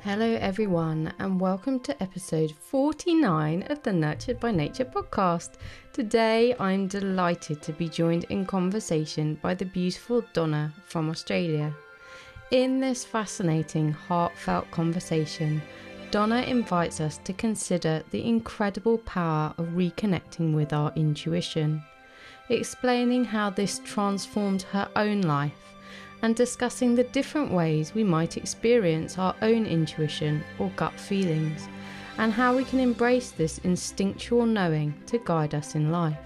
Hello, everyone, and welcome to episode 49 of the Nurtured by Nature podcast. Today, I'm delighted to be joined in conversation by the beautiful Donna from Australia. In this fascinating, heartfelt conversation, Donna invites us to consider the incredible power of reconnecting with our intuition, explaining how this transformed her own life, and discussing the different ways we might experience our own intuition or gut feelings, and how we can embrace this instinctual knowing to guide us in life.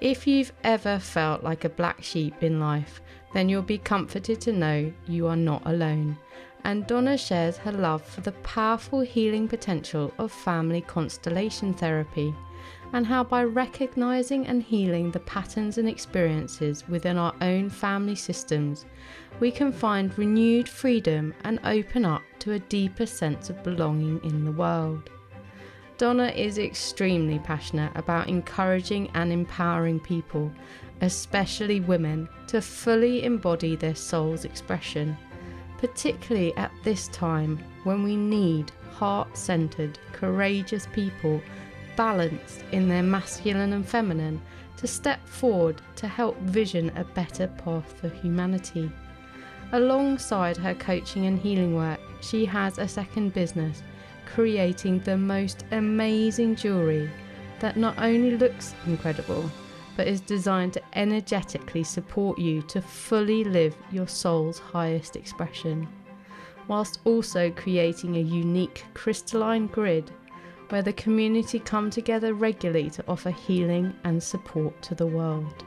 If you've ever felt like a black sheep in life, then you'll be comforted to know you are not alone. And Donna shares her love for the powerful healing potential of family constellation therapy, and how by recognizing and healing the patterns and experiences within our own family systems, we can find renewed freedom and open up to a deeper sense of belonging in the world. Donna is extremely passionate about encouraging and empowering people, especially women, to fully embody their soul's expression, particularly at this time when we need heart-centered, courageous people balanced in their masculine and feminine to step forward to help vision a better path for humanity. Alongside her coaching and healing work, she has a second business, creating the most amazing jewellery that not only looks incredible, but is designed to energetically support you to fully live your soul's highest expression, whilst also creating a unique crystalline grid where the community come together regularly to offer healing and support to the world.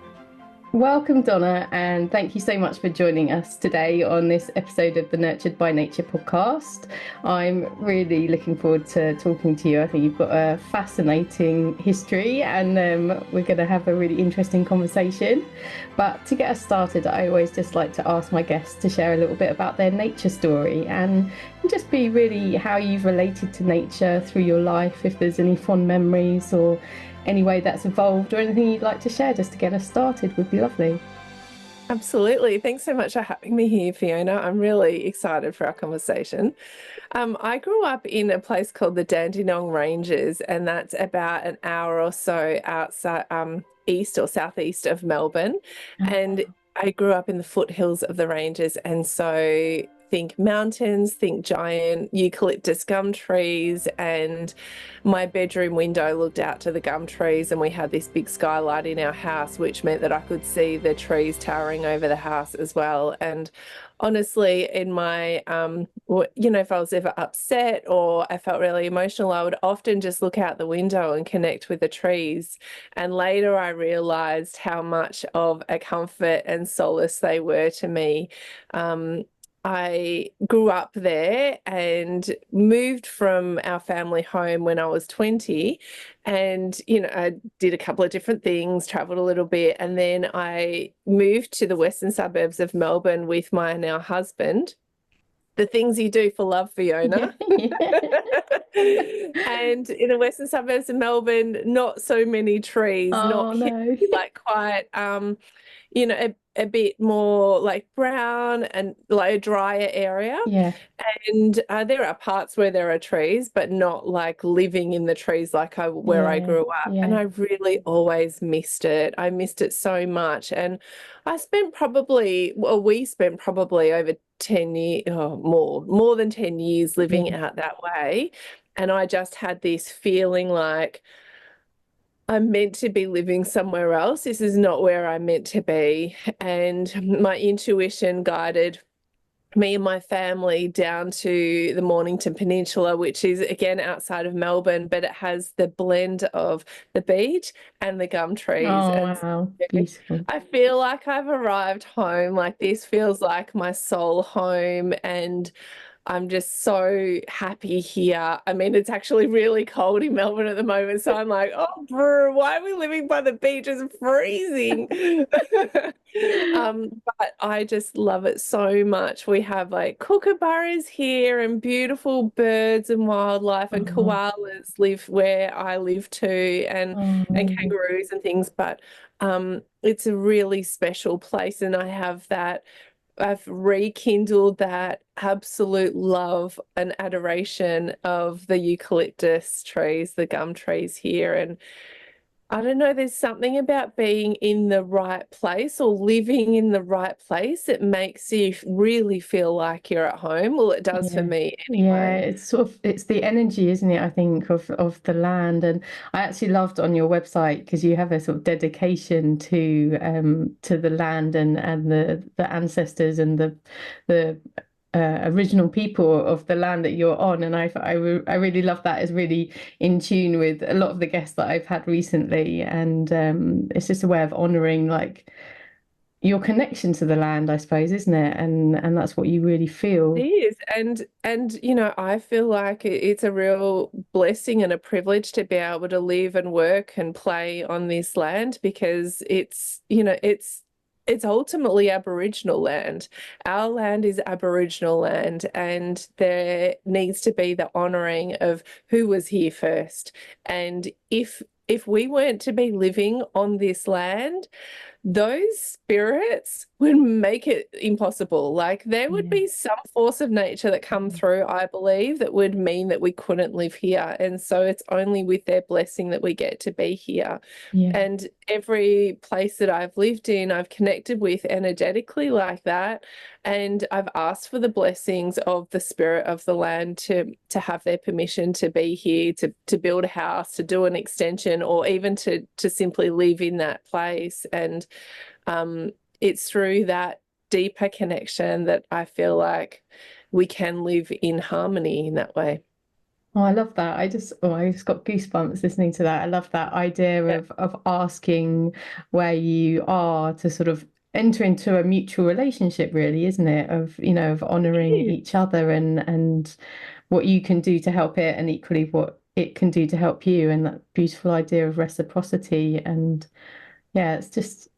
Welcome, Donna, and thank you so much for joining us today on this episode of the Nurtured by Nature podcast. I'm really looking forward to talking to you. I think you've got a fascinating history, and we're going to have a really interesting conversation. But to get us started, I always just like to ask my guests to share a little bit about their nature story and just be really how you've related to nature through your life, if there's any fond memories or any way that's evolved or anything you'd like to share just to get us started would be lovely. Absolutely. Thanks so much for having me here, Fiona. I'm really excited for our conversation. I grew up in a place called the Dandenong Ranges, and that's about an hour or so outside east or southeast of Melbourne. And I grew up in the foothills of the ranges, and so think mountains, think giant eucalyptus gum trees, and my bedroom window looked out to the gum trees, and we had this big skylight in our house, which meant that I could see the trees towering over the house as well. And honestly, in my, if I was ever upset or I felt really emotional, I would often just look out the window and connect with the trees. And later I realized how much of a comfort and solace they were to me. I grew up there and moved from our family home when I was 20, and I did a couple of different things, traveled a little bit, and then I moved to the western suburbs of Melbourne with my now husband. The things you do for love, Fiona. And in the western suburbs of Melbourne, not so many trees, like quite a bit more like brown and like a drier area. Yeah. And there are parts where there are trees, but not like living in the trees like where I grew up. Yeah. And I really always missed it. I missed it so much. And we spent probably over 10 years, more than 10 years living out that way. And I just had this feeling like I'm meant to be living somewhere else. This is not where I'm meant to be. And my intuition guided me and my family down to the Mornington Peninsula, which is again outside of Melbourne, but it has the blend of the beach and the gum trees. Wow, beautiful. I feel like I've arrived home. Like this feels like my soul home, and I'm just so happy here. I mean, it's actually really cold in Melbourne at the moment, so I'm like, oh, bro, why are we living by the beach? It's freezing. But I just love it so much. We have like kookaburras here and beautiful birds and wildlife, and koalas live where I live too, and kangaroos and things. But it's a really special place, and I have that I've rekindled that absolute love and adoration of the eucalyptus trees, the gum trees here. And I don't know, there's something about being in the right place or living in the right place that makes you really feel like you're at home. Well, it does for Yeah. me Yeah, anyway. it's sort of it's the energy, isn't it? I think of the land, and I actually loved on your website because you have a sort of dedication to the land and the ancestors and the original people of the land that you're on, and I really love that. It's really in tune with a lot of the guests that I've had recently, and it's just a way of honoring like your connection to the land, I suppose, isn't it? And that's what you really It feel. is. And I feel like it's a real blessing and a privilege to be able to live and work and play on this land because it's ultimately Aboriginal land. Our land is Aboriginal land, and there needs to be the honouring of who was here first. And if we weren't to be living on this land, those spirits would make it impossible. Like there would Yeah. be some force of nature that come through, I believe, that would mean that we couldn't live here. And so it's only with their blessing that we get to be here. Yeah. And every place that I've lived in, I've connected with energetically like that. And I've asked for the blessings of the spirit of the land to have their permission to be here, to build a house, to do an extension, or even to simply live in that place. And um, it's through that deeper connection that I feel like we can live in harmony in that way. Oh, I love that. I just got goosebumps listening to that. I love that idea Yeah. of asking where you are to sort of enter into a mutual relationship, really, isn't it? Of, of honoring It is. each other and what you can do to help it and equally what it can do to help you, and that beautiful idea of reciprocity. And yeah, it's just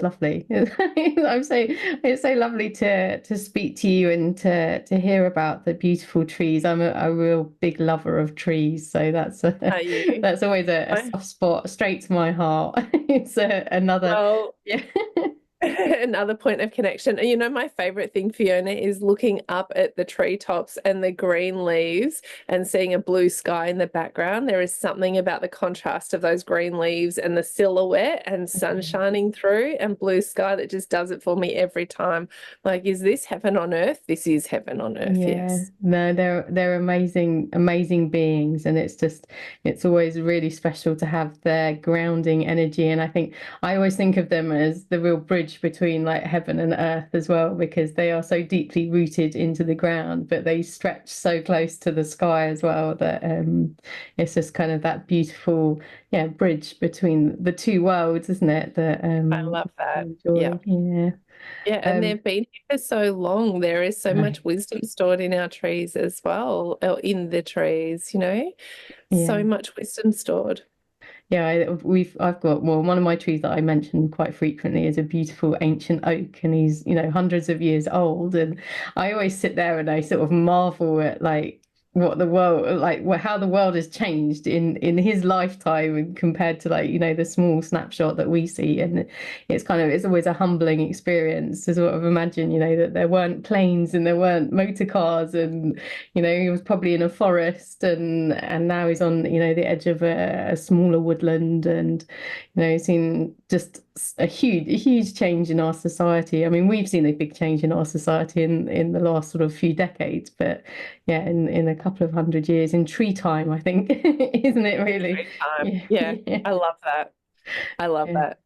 lovely. It's so lovely to speak to you and to hear about the beautiful trees. I'm a real big lover of trees, so Are you? that's always a I, soft spot straight to my heart. It's another, well, yeah. another point of connection. And my favorite thing, Fiona, is looking up at the treetops and the green leaves and seeing a blue sky in the background. There is something about the contrast of those green leaves and the silhouette and sun shining through and blue sky that just does it for me every time. Like, is this heaven on earth? This is heaven on earth, Yeah, yes. no, they're amazing, amazing beings, and it's always really special to have their grounding energy. And I think I always think of them as the real bridge between like heaven and earth as well, because they are so deeply rooted into the ground, but they stretch so close to the sky as well that it's just kind of that beautiful, yeah, bridge between the two worlds, isn't it? That I love I that. Yeah. enjoy. Yeah. Yeah, and Um, they've been here for so long. There is so much wisdom stored in our trees as well, or in the trees, yeah. so much wisdom stored. Yeah, I've got, well, one of my trees that I mention quite frequently is a beautiful ancient oak, and he's, hundreds of years old. And I always sit there and I sort of marvel at like what the world, like how the world has changed in his lifetime and compared to like, the small snapshot that we see. And it's always a humbling experience to sort of imagine, that there weren't planes and there weren't motor cars, and he was probably in a forest, and now he's on, the edge of a smaller woodland, and seen just a huge change in our society. I mean, we've seen a big change in our society in the last sort of few decades, but yeah, in a couple of 100 years in tree time, I think, isn't it really? Every time. Yeah, Yeah, yeah, I love that. I love yeah. that.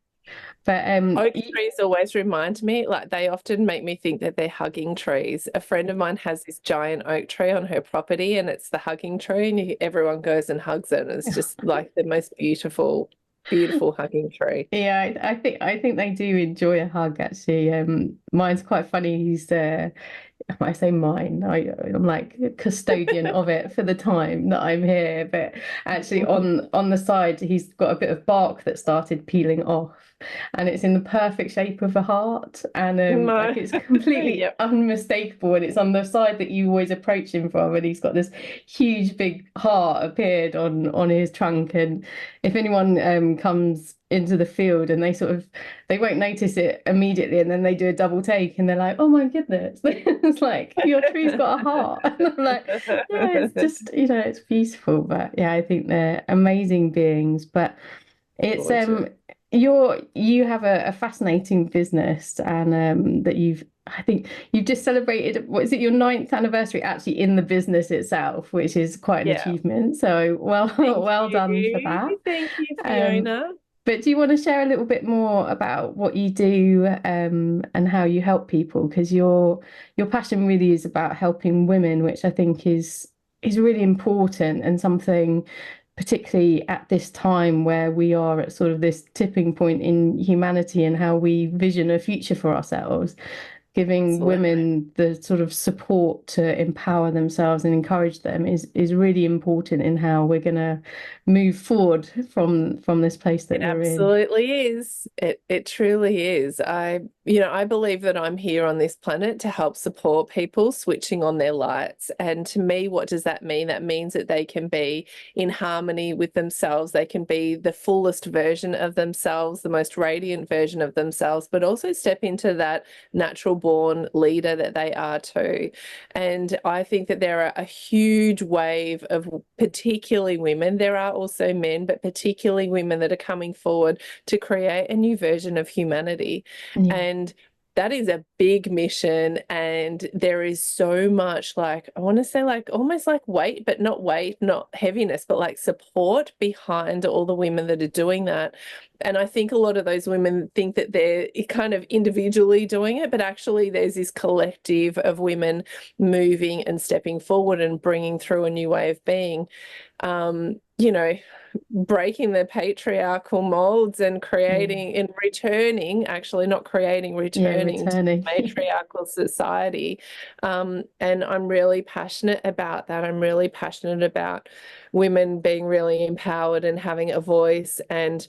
But Oak trees always remind me, like they often make me think that they're hugging trees. A friend of mine has this giant oak tree on her property, and it's the hugging tree, and everyone goes and hugs it. And it's just like the most beautiful, beautiful hugging tree. Yeah, I think they do enjoy a hug actually. Mine's quite funny. I say mine, I'm like custodian of it for the time that I'm here. But actually, on the side, he's got a bit of bark that started peeling off, and it's in the perfect shape of a heart, and like No. it's completely Yep. unmistakable, and it's on the side that you always approach him from, and he's got this huge big heart appeared on his trunk, and if anyone comes into the field and they won't notice it immediately, and then they do a double take and they're like, oh my goodness, it's like your tree's got a heart. And I'm like, yeah, it's just, it's beautiful. But yeah, I think they're amazing beings. But it's Gorgeous. you have a fascinating business, and that I think you've just celebrated, what is it, your ninth anniversary actually in the business itself, which is quite an Yeah. achievement. So well, Thank well done for you. that. Thank you, Um, Fiona. but do you want to share a little bit more about what you do, and how you help people? Because your passion really is about helping women, which I think is really important, and something particularly at this time where we are at sort of this tipping point in humanity and how we vision a future for ourselves. Giving Absolutely. women the sort of support to empower themselves and encourage them is really important in how we're going to move forward from this place that It we're in. absolutely is. It truly is. I believe that I'm here on this planet to help support people switching on their lights. And to me, what does that mean? That means that they can be in harmony with themselves. They can be the fullest version of themselves, the most radiant version of themselves, but also step into that natural born leader that they are too. And I think that there are a huge wave of particularly women. There are also men, but particularly women that are coming forward to create a new version of humanity. Yeah. And that is a big mission, and there is so much, like, I want to say, like almost like weight, not heaviness, but like support behind all the women that are doing that. And I think a lot of those women think that they're kind of individually doing it, but actually there's this collective of women moving and stepping forward and bringing through a new way of being. You know, breaking the patriarchal molds and Yeah. creating and returning, actually not creating, Yeah, returning to returning. matriarchal society. And I'm really passionate about that. I'm really passionate about women being really empowered and having a voice and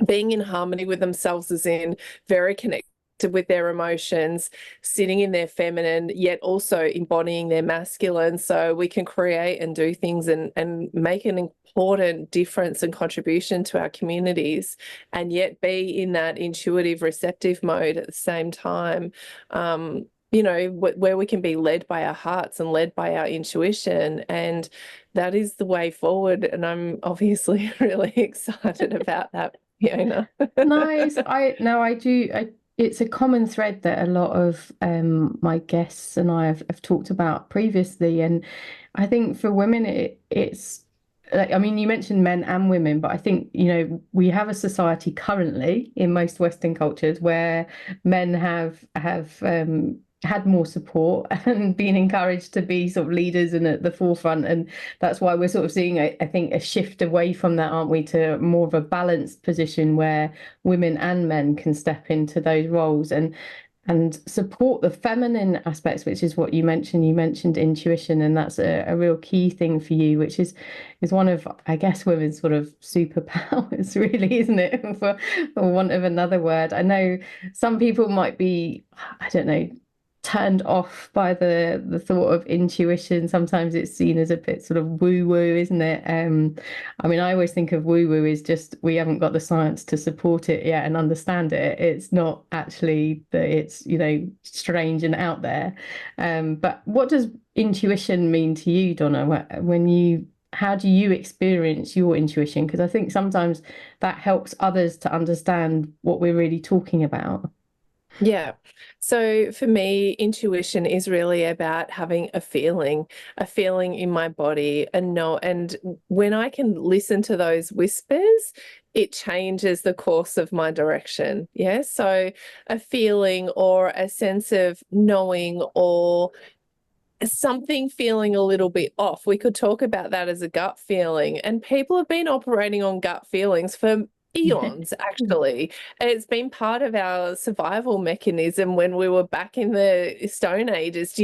being in harmony with themselves, as in very connected with their emotions, sitting in their feminine, yet also embodying their masculine, so we can create and do things and make an important difference and contribution to our communities, and yet be in that intuitive, receptive mode at the same time. Where we can be led by our hearts and led by our intuition. And that is the way forward. And I'm obviously really excited about that, Fiona. Nice. I no, I do. It's a common thread that a lot of my guests and I have talked about previously, and I think for women, it's like, I mean, you mentioned men and women, but I think, we have a society currently in most Western cultures where men have had more support and been encouraged to be sort of leaders and at the forefront, and that's why we're sort of seeing, I think, a shift away from that, aren't we, to more of a balanced position where women and men can step into those roles and support the feminine aspects, which is what you mentioned. You mentioned intuition, and that's a real key thing for you, which is one of, I guess, women's sort of superpowers, really, isn't it? For want of another word. I know some people might be, I don't know, turned off by the thought of intuition. Sometimes it's seen as a bit sort of woo-woo, isn't it? I mean, I always think of woo-woo is just we haven't got the science to support it yet and understand it. It's not actually that it's, strange and out there. But what does intuition mean to you, Donna? How do you experience your intuition? Because I think sometimes that helps others to understand what we're really talking about. Yeah. So for me, intuition is really about having a feeling in my body, and when I can listen to those whispers, it changes the course of my direction. Yeah. So a feeling or a sense of knowing or something feeling a little bit off. We could talk about that as a gut feeling. And people have been operating on gut feelings for eons, actually. And it's been part of our survival mechanism when we were back in the Stone Ages,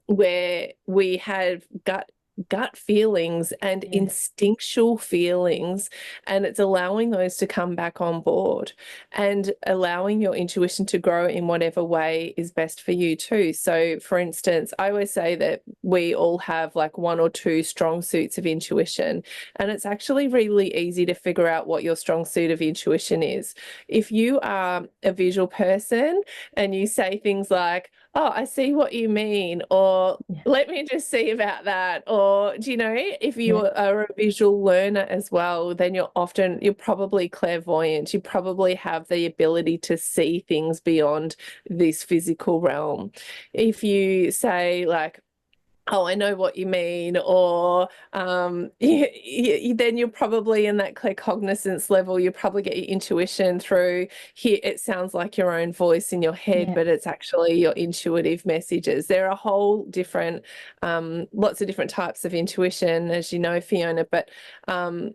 where we had gut gut feelings and Yeah. instinctual feelings, and it's allowing those to come back on board and allowing your intuition to grow in whatever way is best for you too. So, for instance, I always say that we all have like one or two strong suits of intuition, and it's actually really easy to figure out what your strong suit of intuition is. If you are a visual person and you say things like, "Oh, I see what you mean," or Yeah. "Let me just see about that," or do you know, if you Yeah. are a visual learner as well, then you're probably clairvoyant. You probably have the ability to see things beyond this physical realm. If you say like, "Oh, I know what you mean," or then you're probably in that claircognizance level. You probably get your intuition through here. It sounds like your own voice in your head, Yeah. but it's actually your intuitive messages. There are a whole different, lots of different types of intuition, as you know, Fiona, um,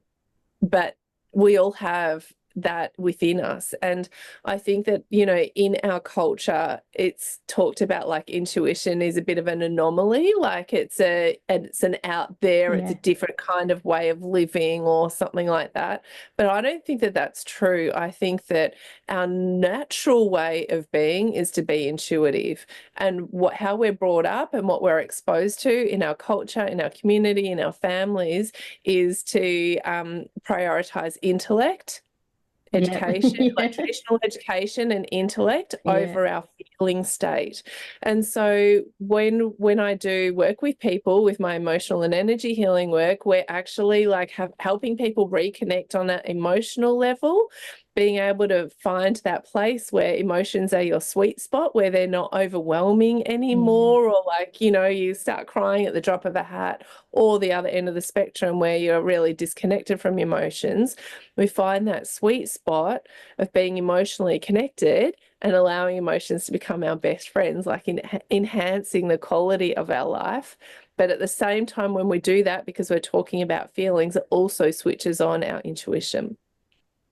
but we all have that within us. And I think that, you know, in our culture, it's talked about like intuition is a bit of an anomaly, like it's an out there, it's a Yeah. different kind of way of living or something like that. But I don't think that that's true. I think that our natural way of being is to be intuitive, and how we're brought up and what we're exposed to in our culture, in our community, in our families is to prioritize intellect, Yeah. education, like Yeah. traditional education and intellect Yeah. over our feeling state. And so when I do work with people with my emotional and energy healing work, we're actually like helping people reconnect on that emotional level, being able to find that place where emotions are your sweet spot, where they're not overwhelming Yeah. anymore, or like, you know, you start crying at the drop of a hat, or the other end of the spectrum where you're really disconnected from emotions. We find that sweet spot of being emotionally connected and allowing emotions to become our best friends, like enhancing the quality of our life. But at the same time, when we do that, because we're talking about feelings, it also switches on our intuition.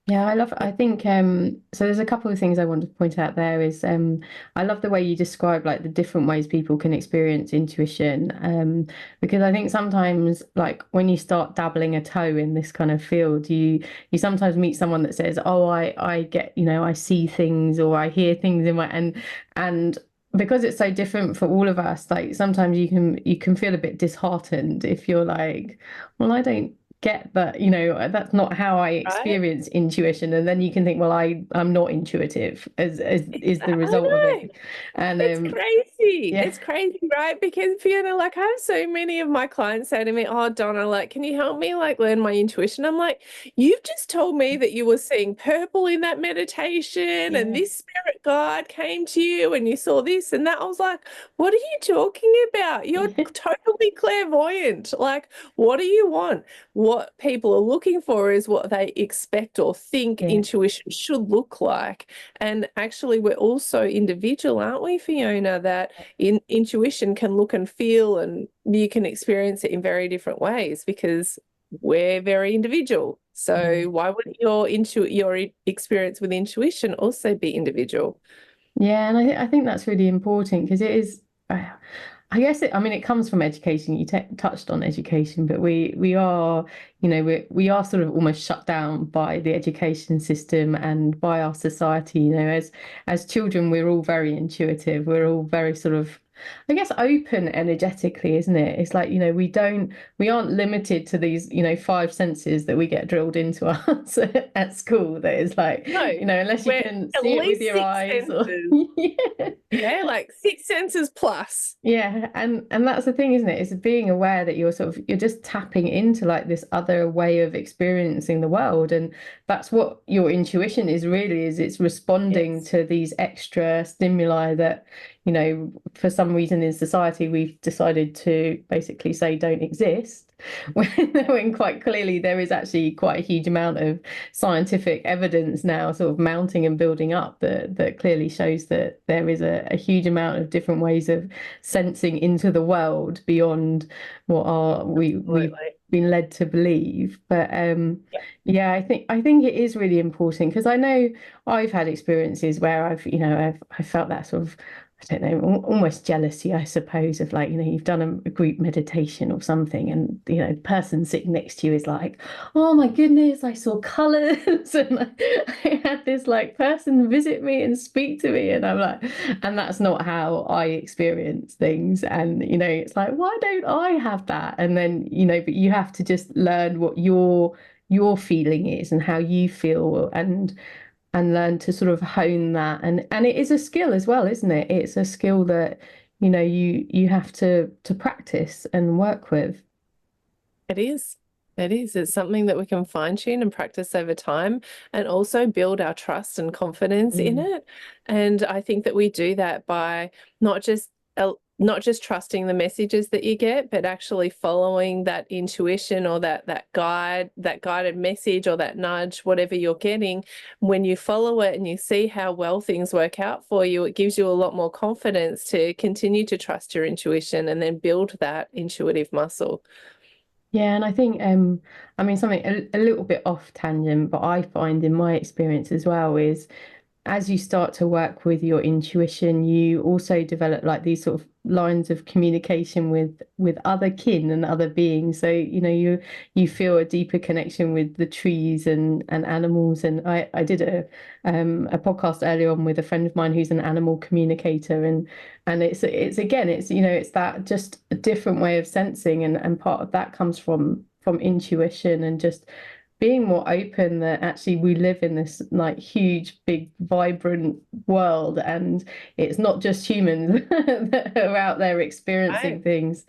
Yeah, I think so there's a couple of things I want to point out there is I love the way you describe like the different ways people can experience intuition. Because I think sometimes like when you start dabbling a toe in this kind of field, you sometimes meet someone that says, "Oh, I get, you know, I see things or I hear things in my," and because it's so different for all of us, like sometimes you can feel a bit disheartened if you're like, "Well, I don't get that, you know, that's not how I Right? experience intuition." And then you can think, well, I'm not intuitive as is the I result of know. it. And It's crazy. yeah. It's crazy, right? Because Fiona, like I have so many of my clients say to me, "Oh, Donna, like, can you help me like learn my intuition?" I'm like, "You've just told me that you were seeing purple in that meditation and Yeah. this spirit guide came to you and you saw this and that." I was like, "What are you talking about? You're Yeah. totally clairvoyant. Like, what do you want?" What people are looking for is what they expect or think Yeah. intuition should look like. And actually, we're also individual, aren't we, Fiona? That intuition can look and feel, and you can experience it in very different ways because we're very individual. Yeah. So why wouldn't your experience with intuition also be individual? Yeah, and I think that's really important because it is. I guess I mean, it comes from education. You touched on education, but we are, you know, we are sort of almost shut down by the education system and by our society. You know, as children, we're all very intuitive. We're all very sort of, I guess, open energetically, isn't it? It's like, you know, we aren't limited to these, you know, five senses that we get drilled into us at school. That is like, No, you know, unless you we're can at see it with least your six eyes or senses. yeah. Yeah, like six senses plus. Yeah, and that's the thing, isn't it? Is being aware that you're just tapping into like this other way of experiencing the world, and that's what your intuition is really, is it's responding Yes. to these extra stimuli that, you know, for some reason in society we've decided to basically say don't exist. When quite clearly there is actually quite a huge amount of scientific evidence now sort of mounting and building up that clearly shows that there is a huge amount of different ways of sensing into the world beyond what we've Absolutely. been led to believe. But yeah, I think it is really important because I know I've had experiences where I've, you know, I felt that sort of I don't know, almost jealousy, I suppose, of like, you've done a group meditation or something, and the person sitting next to you is like, oh my goodness, I saw colors, and I had this like person visit me and speak to me, and I'm like, and that's not how I experience things, and it's like, why don't I have that? And then but you have to just learn what your feeling is and how you feel, and learn to sort of hone that, and it is a skill as well, isn't it? It's a skill that you have to practice and work with. It is. It is. It's something that we can fine tune and practice over time and also build our trust and confidence in Mm. it. And I think that we do that by not just not just trusting the messages that you get, but actually following that intuition or that guided message or that nudge, whatever you're getting. When you follow it and you see how well things work out for you, it gives you a lot more confidence to continue to trust your intuition and then build that intuitive muscle. Yeah, and I think I mean something a little bit off tangent, but I find in my experience as well is as you start to work with your intuition, you also develop like these sort of lines of communication with other kin and other beings. So, you feel a deeper connection with the trees and animals. And I did a podcast earlier on with a friend of mine who's an animal communicator, and it's again, it's that just a different way of sensing, and part of that comes from intuition and just being more open that actually we live in this like huge, big, vibrant world, and it's not just humans that are out there experiencing Right. things.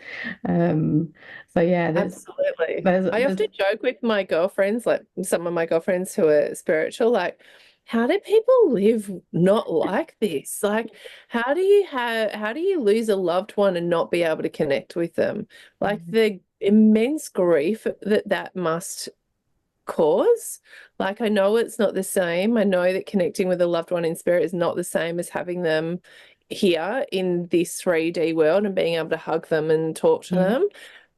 Um, so yeah, Absolutely. I there's often joke with my girlfriends, like some of my girlfriends who are spiritual, like, how do people live not like this? Like, how do you lose a loved one and not be able to connect with them? Like the immense grief that that must cause. Like, I know it's not the same. I know that connecting with a loved one in spirit is not the same as having them here in this 3D world and being able to hug them and talk to yeah, them.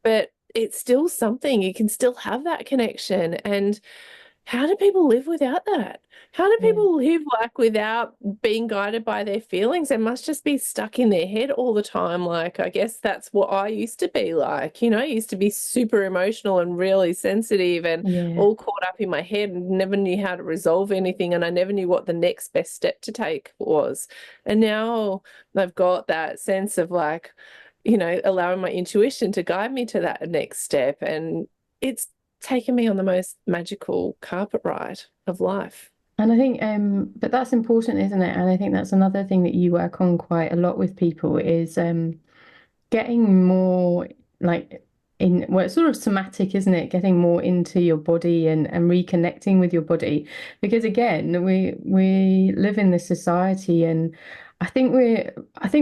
But it's still something. You can still have that connection. And how do people live without that? How do yeah. people live like without being guided by their feelings? They must just be stuck in their head all the time. Like, I guess that's what I used to be like. I used to be super emotional and really sensitive and Yeah. all caught up in my head and never knew how to resolve anything. And I never knew what the next best step to take was. And now I've got that sense of like, allowing my intuition to guide me to that next step. And it's taken me on the most magical carpet ride of life. And I think, but that's important, isn't it? And I think that's another thing that you work on quite a lot with people is getting more like well, it's sort of somatic, isn't it? Getting more into your body and reconnecting with your body. Because again, we live in this society, and I think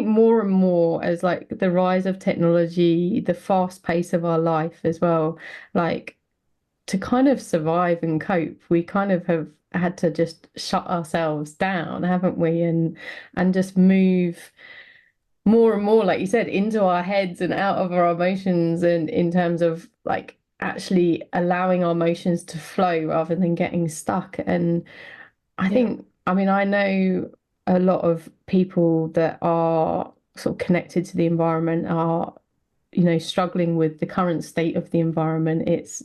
more and more as like the rise of technology, the fast pace of our life as well, like to kind of survive and cope, we kind of have had to just shut ourselves down, haven't we? And just move more and more, like you said, into our heads and out of our emotions, and in terms of like actually allowing our emotions to flow rather than getting stuck. And I Yeah. think, I mean, I know a lot of people that are sort of connected to the environment are, struggling with the current state of the environment. It's,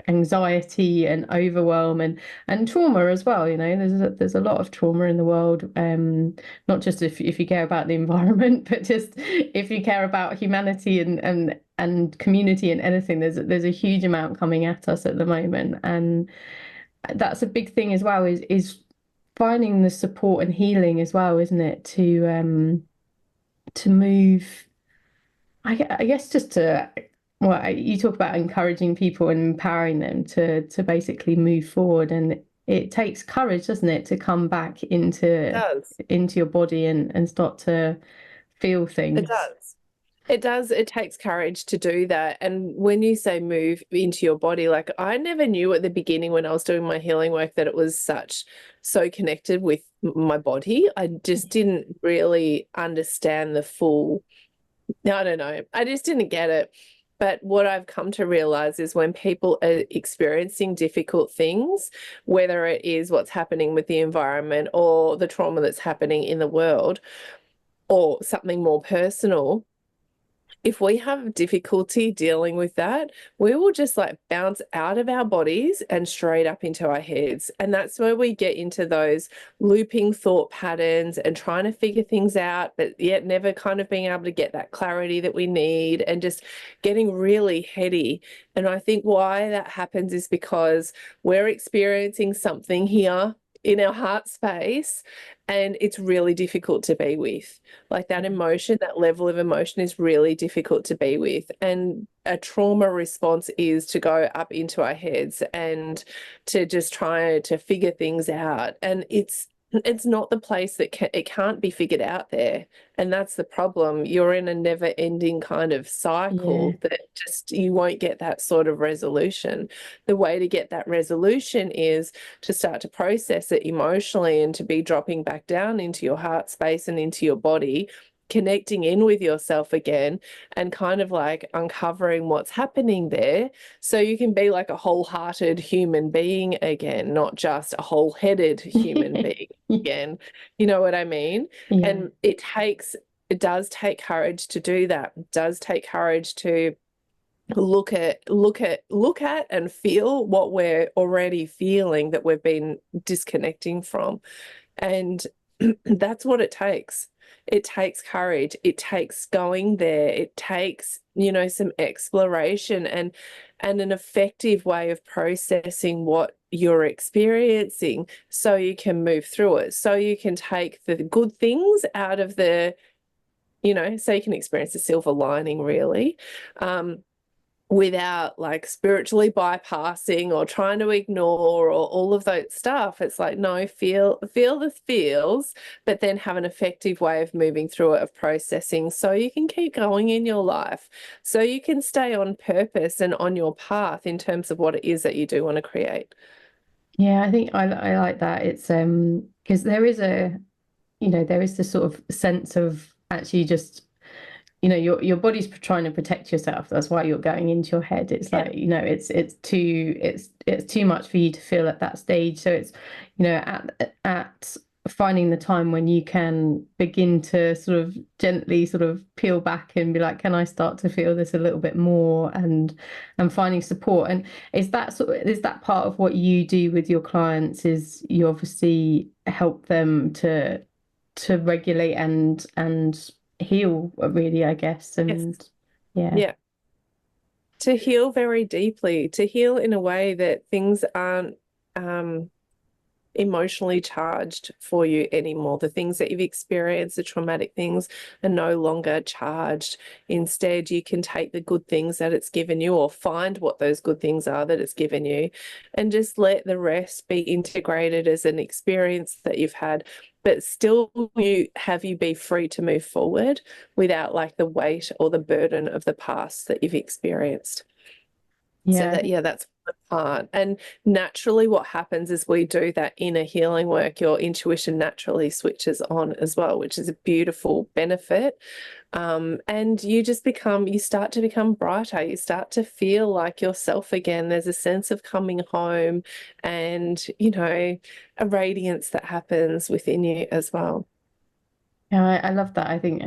anxiety and overwhelm and trauma as well. There's a lot of trauma in the world. Not just if you care about the environment, but just if you care about humanity and community and anything. There's a huge amount coming at us at the moment, and that's a big thing as well. Is finding the support and healing as well, isn't it? To move. I guess just to, well, you talk about encouraging people and empowering them to basically move forward, and it takes courage, doesn't it, to come back It does. into your body and start to feel It things. does. It does. It takes courage to do that. And when you say move into your body, like I never knew at the beginning when I was doing my healing work that it was so connected with my body. I just didn't really understand the full. I don't know. I just didn't get it. But what I've come to realize is when people are experiencing difficult things, whether it is what's happening with the environment or the trauma that's happening in the world, or something more personal, if we have difficulty dealing with that, we will just like bounce out of our bodies and straight up into our heads. And that's where we get into those looping thought patterns and trying to figure things out, but yet never kind of being able to get that clarity that we need, and just getting really heady. And I think why that happens is because we're experiencing something here in our heart space, and it's really difficult to be with. Like that emotion, that level of emotion is really difficult to be with. And a trauma response is to go up into our heads and to just try to figure things out. And it's not the place that it can't be figured out there. And that's the problem. You're in a never ending kind of cycle that just, you won't get that sort of resolution. The way to get that resolution is to start to process it emotionally and to be dropping back down into your heart space and into your body, connecting in with yourself again, and kind of like uncovering what's happening there, so you can be like a wholehearted human being again, not just a whole-headed human being again. You know what I mean? Yeah. And it does take courage to do that. It does take courage to look at and feel what we're already feeling that we've been disconnecting from. And that's what it takes. It takes courage. It takes going there. It takes, you know, some exploration and an effective way of processing what you're experiencing, so you can move through it, so you can take the good things out of the, you know, so you can experience the silver lining, really. Without like spiritually bypassing or trying to ignore or all of that stuff. It's like, no, feel the feels, but then have an effective way of moving through it, of processing, so you can keep going in your life, so you can stay on purpose and on your path in terms of what it is that you do want to create. Yeah, I think I like that. It's because there is there is this sort of sense of actually just, your body's trying to protect yourself. That's why you're going into your head. It's like, it's too much for you to feel at that stage. So it's, at finding the time when you can begin to sort of gently sort of peel back and be like, can I start to feel this a little bit more, and finding support. And is that part of what you do with your clients? Is you obviously help them to regulate and heal, really, I guess. And Yeah. To heal very deeply, to heal in a way that things aren't emotionally charged for you anymore. The things that you've experienced, the traumatic things, are no longer charged. Instead, you can take the good things that it's given you, or find what those good things are that it's given you, and just let the rest be integrated as an experience that you've had, but still you be free to move forward without like the weight or the burden of the past that you've experienced. So that's the part. And naturally what happens is we do that inner healing work, your intuition naturally switches on as well, which is a beautiful benefit. And you start to become brighter. You start to feel like yourself again. There's a sense of coming home and, a radiance that happens within you as well. Yeah, I love that. I think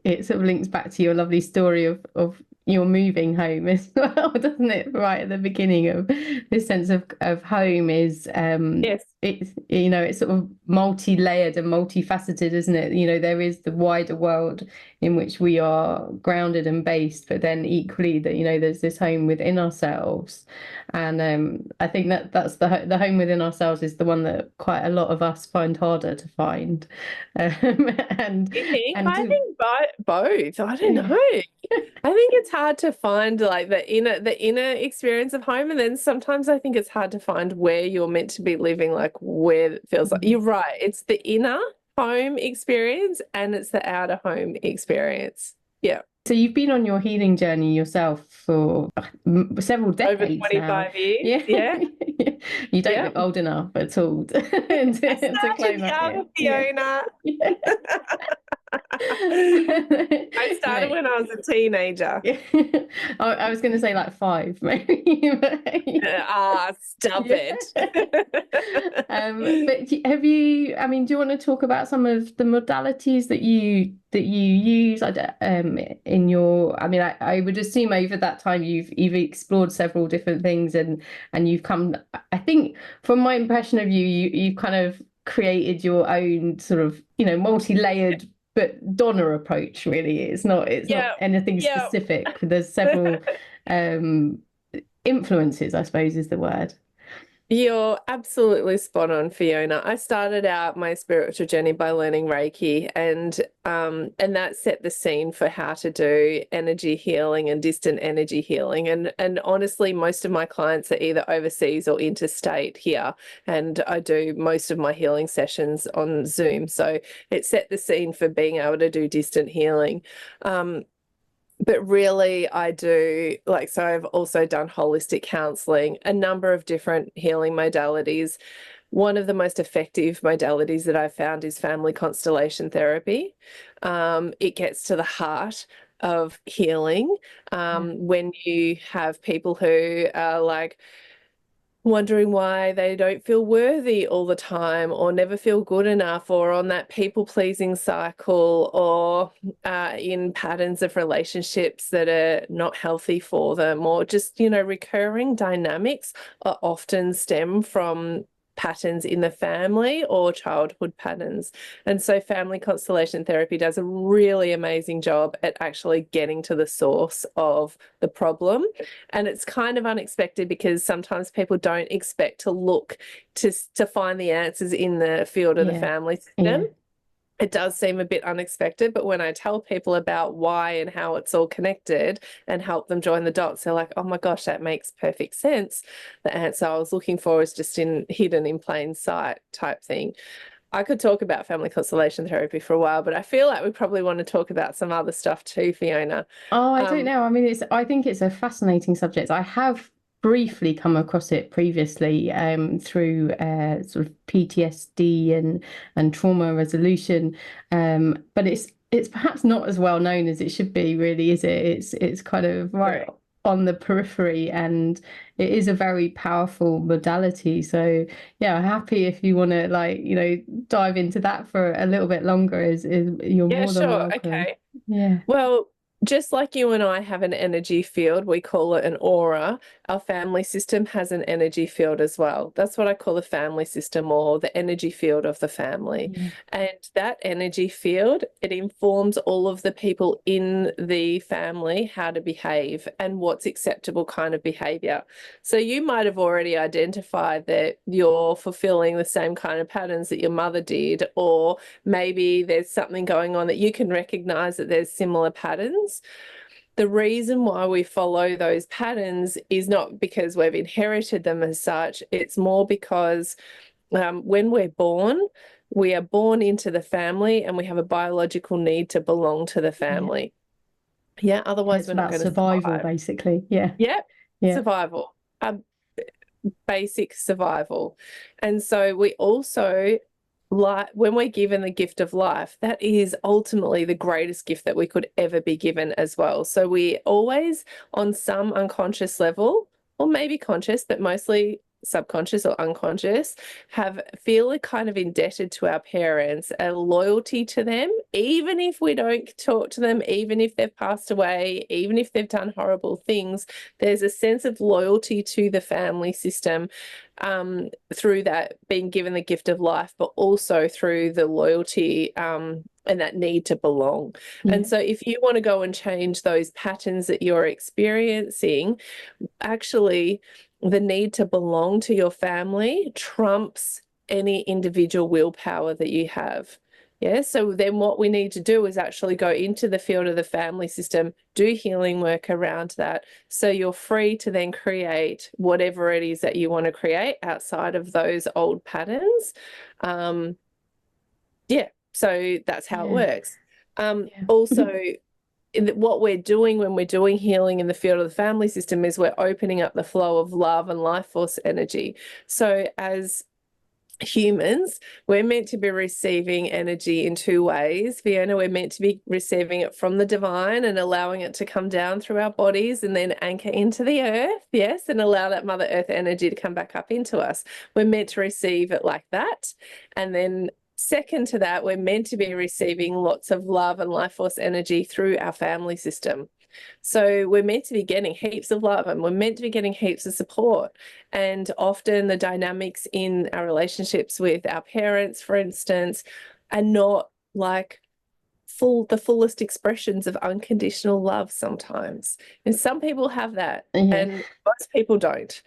it sort of links back to your lovely story of your moving home as well, doesn't it? Right at the beginning, of this sense of home is Yes. it's sort of multi-layered and multifaceted, isn't it? There is the wider world in which we are grounded and based, but then equally that there's this home within ourselves. And I think that's the home within ourselves is the one that quite a lot of us find harder to find. And I think both. I don't know. I think it's hard to find like the inner experience of home, and then sometimes I think it's hard to find where you're meant to be living, like where it feels like you're right. It's the inner home experience and it's the outer home experience. Yeah. So you've been on your healing journey yourself for several decades over 25 now. years. Yeah. You don't look old enough at all to claim that. Fiona. Yeah. I started Mate. when I was a teenager. Yeah. I was going to say like five, maybe. Stop Yeah. it. But have you, I mean, do you want to talk about some of the modalities that you use? In your, I mean, I would assume over that time you've explored several different things and you've come, I think from my impression of you've kind of created your own sort of, multi-layered but Donna approach really. It's not Yeah, anything yeah. specific. There's several um influences, I suppose is the word. You're absolutely spot on, Fiona. I started out my spiritual journey by learning Reiki, and that set the scene for how to do energy healing and distant energy healing. And honestly, most of my clients are either overseas or interstate here, and I do most of my healing sessions on Zoom. So it set the scene for being able to do distant healing. But really, I do so I've also done holistic counseling, a number of different healing modalities. One of the most effective modalities that I've found is family constellation therapy. It gets to the heart of healing. Yeah. When you have people who are like, wondering why they don't feel worthy all the time or never feel good enough or on that people pleasing cycle or in patterns of relationships that are not healthy for them or just, recurring dynamics are often stem from patterns in the family or childhood patterns. And so family constellation therapy does a really amazing job at actually getting to the source of the problem. And it's kind of unexpected because sometimes people don't expect to look to find the answers in the field of the Yeah. family system. Yeah. It does seem a bit unexpected, but when I tell people about why and how it's all connected and help them join the dots, they're like, oh my gosh, that makes perfect sense. The answer I was looking for is just hidden in plain sight type thing. I could talk about family constellation therapy for a while, but I feel like we probably want to talk about some other stuff too, Fiona. Oh, I don't Um, know. I mean, I think it's a fascinating subject. I have briefly come across it previously through sort of PTSD and trauma resolution. But it's perhaps not as well known as it should be, really, is it? It's kind of right on the periphery, and it is a very powerful modality. So yeah, happy if you want to dive into that for a little bit longer, is you're yeah, more than sure. welcome. Okay. Yeah. Well, just like you and I have an energy field, we call it an aura. Our family system has an energy field as well. That's what I call the family system or the energy field of the family. Yeah. And that energy field, it informs all of the people in the family how to behave and what's acceptable kind of behavior. So you might have already identified that you're fulfilling the same kind of patterns that your mother did, or maybe there's something going on that you can recognize that there's similar patterns. The reason why we follow those patterns is not because we've inherited them as such. It's more because when we're born, we are born into the family and we have a biological need to belong to the Yeah. family. Yeah, Yeah, otherwise it's we're not about going to survival, survive. basically. Yeah. Yeah, Yeah. survival. Basic survival. And so we also, like, when we're given the gift of life, that is ultimately the greatest gift that we could ever be given as well. So we always, on some unconscious level, or maybe conscious, but mostly subconscious or unconscious, feel kind of indebted to our parents, a loyalty to them, even if we don't talk to them, even if they've passed away, even if they've done horrible things. There's a sense of loyalty to the family system through that being given the gift of life, but also through the loyalty and that need to belong. And Yeah. so if you want to go and change those patterns that you're experiencing, actually the need to belong to your family trumps any individual willpower that you have. Yeah, so then what we need to do is actually go into the field of the family system, do healing work around that. So you're free to then create whatever it is that you want to create outside of those old patterns. Yeah, so that's how it Yeah. works. Yeah. Also, what we're doing when we're doing healing in the field of the family system is we're opening up the flow of love and life force energy. So as humans, we're meant to be receiving energy in two ways. Fiona, we're meant to be receiving it from the divine and allowing it to come down through our bodies and then anchor into the earth, yes, and allow that Mother Earth energy to come back up into us. We're meant to receive it like that. And then second to that, we're meant to be receiving lots of love and life force energy through our family system. So we're meant to be getting heaps of love and we're meant to be getting heaps of support. And often the dynamics in our relationships with our parents, for instance, are not like the fullest expressions of unconditional love sometimes. And some people have that Yeah. and most people don't.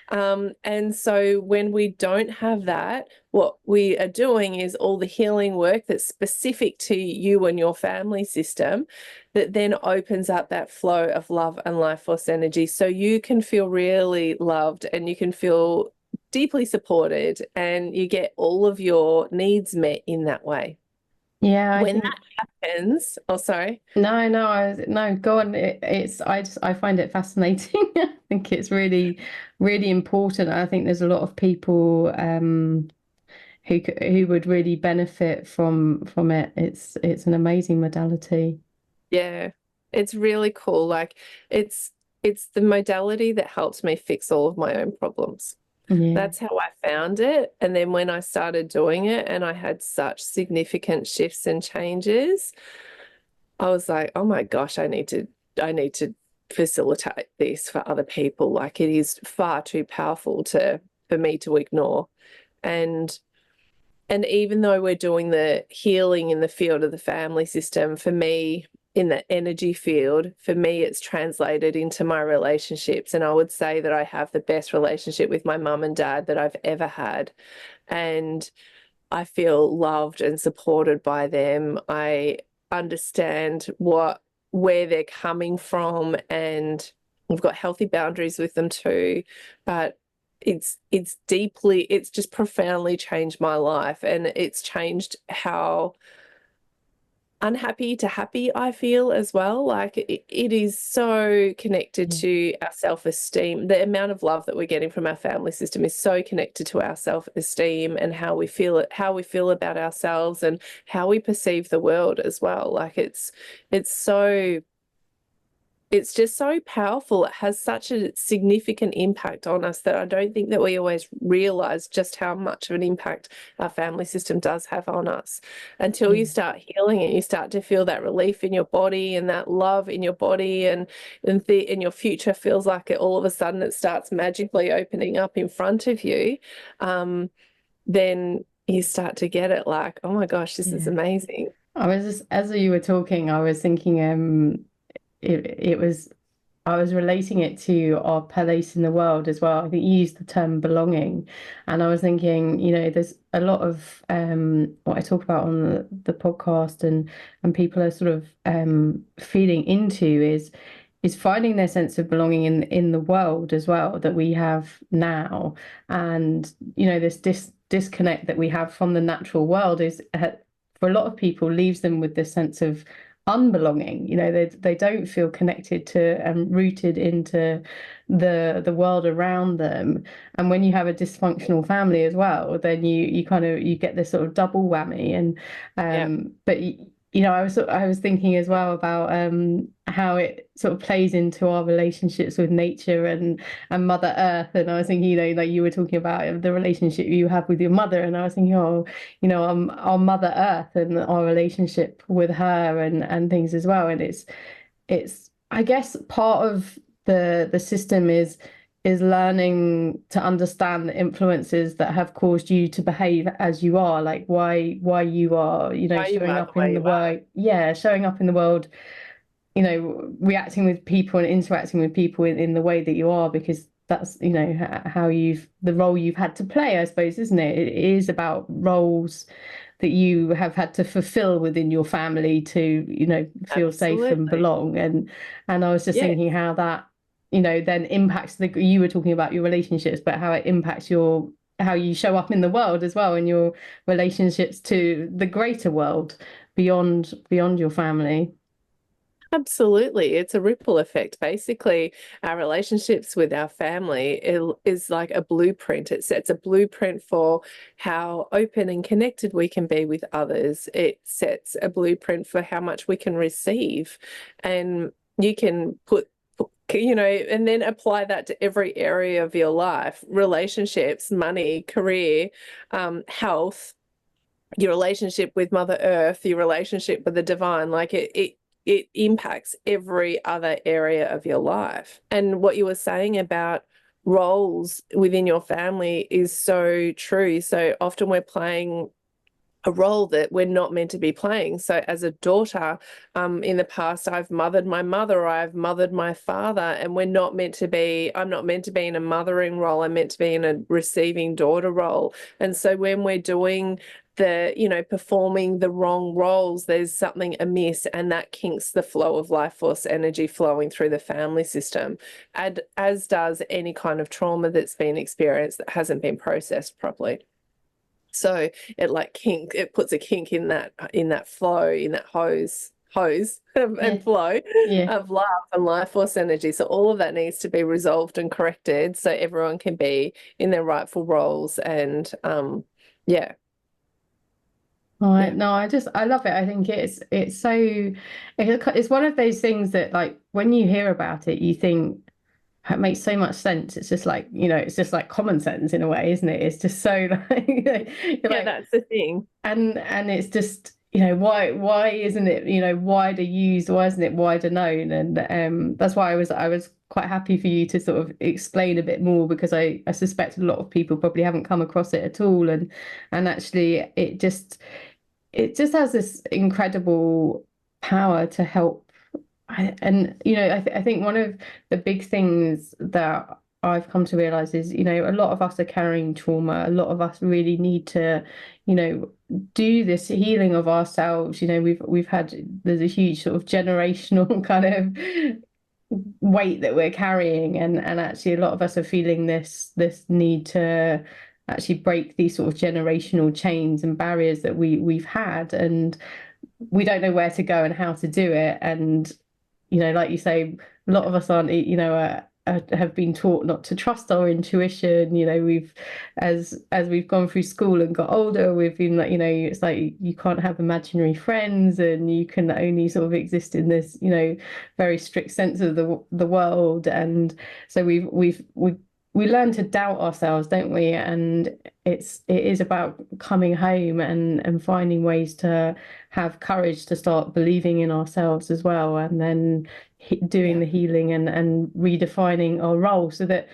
And so when we don't have that, what we are doing is all the healing work that's specific to you and your family system that then opens up that flow of love and life force energy so you can feel really loved and you can feel deeply supported and you get all of your needs met in that way. Yeah, I When think that happens, oh, sorry. no, go on. I find it fascinating. I think it's really, really important. I think there's a lot of people who would really benefit from it. It's an amazing modality. Yeah, it's really cool. Like it's the modality that helps me fix all of my own problems. Yeah. That's how I found it. And then when I started doing it and I had such significant shifts and changes, I was like, oh my gosh, I need to facilitate this for other people. Like it is far too powerful for me to ignore. And and even though we're doing the healing in the field of the family system, for me, in the energy field, for me, it's translated into my relationships. And I would say that I have the best relationship with my mum and dad that I've ever had. And I feel loved and supported by them. I understand where they're coming from, and I've got healthy boundaries with them too. But it's just profoundly changed my life, and it's changed how unhappy to happy I feel as well. Like it is so connected Yeah. to our self-esteem. The amount of love that we're getting from our family system is so connected to our self-esteem and how we feel about ourselves and how we perceive the world as well. Like it's so it's just so powerful. It has such a significant impact on us that I don't think that we always realize just how much of an impact our family system does have on us until you Yeah. start healing it. You start to feel that relief in your body and that love in your body, and your future feels like it all of a sudden it starts magically opening up in front of you. Then you start to get it like, oh my gosh, this is Yeah. amazing. I was just, as you were talking, I was thinking, it was, I was relating it to our place in the world as well. I think you used the term belonging, and I was thinking, there's a lot of what I talk about on the podcast, and people are sort of feeding into is finding their sense of belonging in the world as well that we have now, and this disconnect that we have from the natural world is for a lot of people leaves them with this sense of unbelonging. They don't feel connected to and rooted into the world around them. And when you have a dysfunctional family as well, then you kind of you get this sort of double whammy. And Yeah, but I was thinking as well about how it sort of plays into our relationships with nature and Mother Earth. And I was thinking, like you were talking about the relationship you have with your mother, and I was thinking, oh, our Mother Earth and our relationship with her and things as well. And it's I guess part of the system is learning to understand the influences that have caused you to behave as you are, like why you are, why you showing are the up in way the you are. world, yeah, showing up in the world, reacting with people and interacting with people in the way that you are, because that's, how the role you've had to play, I suppose, isn't it? It is about roles that you have had to fulfill within your family to, feel safe and Absolutely. belong. And I was just Yeah. thinking how that, then impacts you were talking about your relationships, but how it impacts how you show up in the world as well, in your relationships to the greater world beyond your family. Absolutely. It's a ripple effect. Basically, our relationships with our family is like a blueprint. It sets a blueprint for how open and connected we can be with others. It sets a blueprint for how much we can receive. And you can and then apply that to every area of your life, relationships, money, career, health, your relationship with Mother Earth, your relationship with the divine, like it impacts every other area of your life. And what you were saying about roles within your family is so true. So often we're playing a role that we're not meant to be playing. So as a daughter, in the past, I've mothered my mother, or I've mothered my father, and I'm not meant to be in a mothering role. I'm meant to be in a receiving daughter role. And so when we're doing performing the wrong roles, there's something amiss, and that kinks the flow of life force energy flowing through the family system, and as does any kind of trauma that's been experienced that hasn't been processed properly. So it puts a kink in that flow, in that hose and flow of love and life force energy. So all of that needs to be resolved and corrected so everyone can be in their rightful roles. And yeah. Right. No, I love it. I think it's one of those things that, like, when you hear about it, you think it makes so much sense. It's just like, it's just like common sense in a way, isn't it? It's just so like, That's the thing. And it's just, why isn't it, wider used? Why isn't it wider known? And that's why I was quite happy for you to sort of explain a bit more, because I suspect a lot of people probably haven't come across it at all. And actually it just has this incredible power to help. I think one of the big things that I've come to realize is, a lot of us are carrying trauma. A lot of us really need to, do this healing of ourselves. There's a huge sort of generational kind of weight that we're carrying, and actually a lot of us are feeling this need to actually break these sort of generational chains and barriers that we've had, and we don't know where to go and how to do it. And like you say, a lot of us aren't, have been taught not to trust our intuition. We've, as we've gone through school and got older, we've been like, it's like you can't have imaginary friends, and you can only sort of exist in this, very strict sense of the world. And so we learn to doubt ourselves, don't we? And it is about coming home and finding ways to have courage to start believing in ourselves as well, and then doing the healing and redefining our role, so that,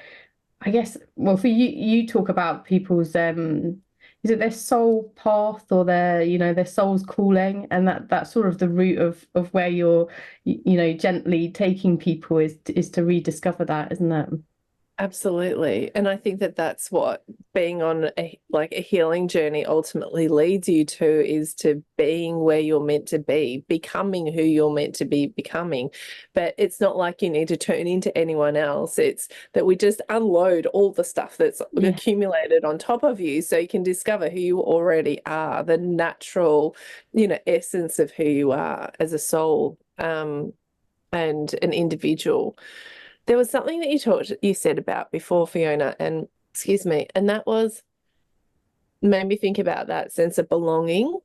I guess, well, for you talk about people's is it their soul path, or their soul's calling, and that's sort of the root of where you're gently taking people is to rediscover that, isn't it? Absolutely. And I think that that's what being on a healing journey ultimately leads you to, is to being where you're meant to be, becoming who you're meant to be becoming. But it's not like you need to turn into anyone else. It's that we just unload all the stuff that's accumulated on top of you, so you can discover who you already are, the natural, essence of who you are as a soul, and an individual. There was something that you said about before, Fiona, and excuse me, and that made me think about that sense of belonging.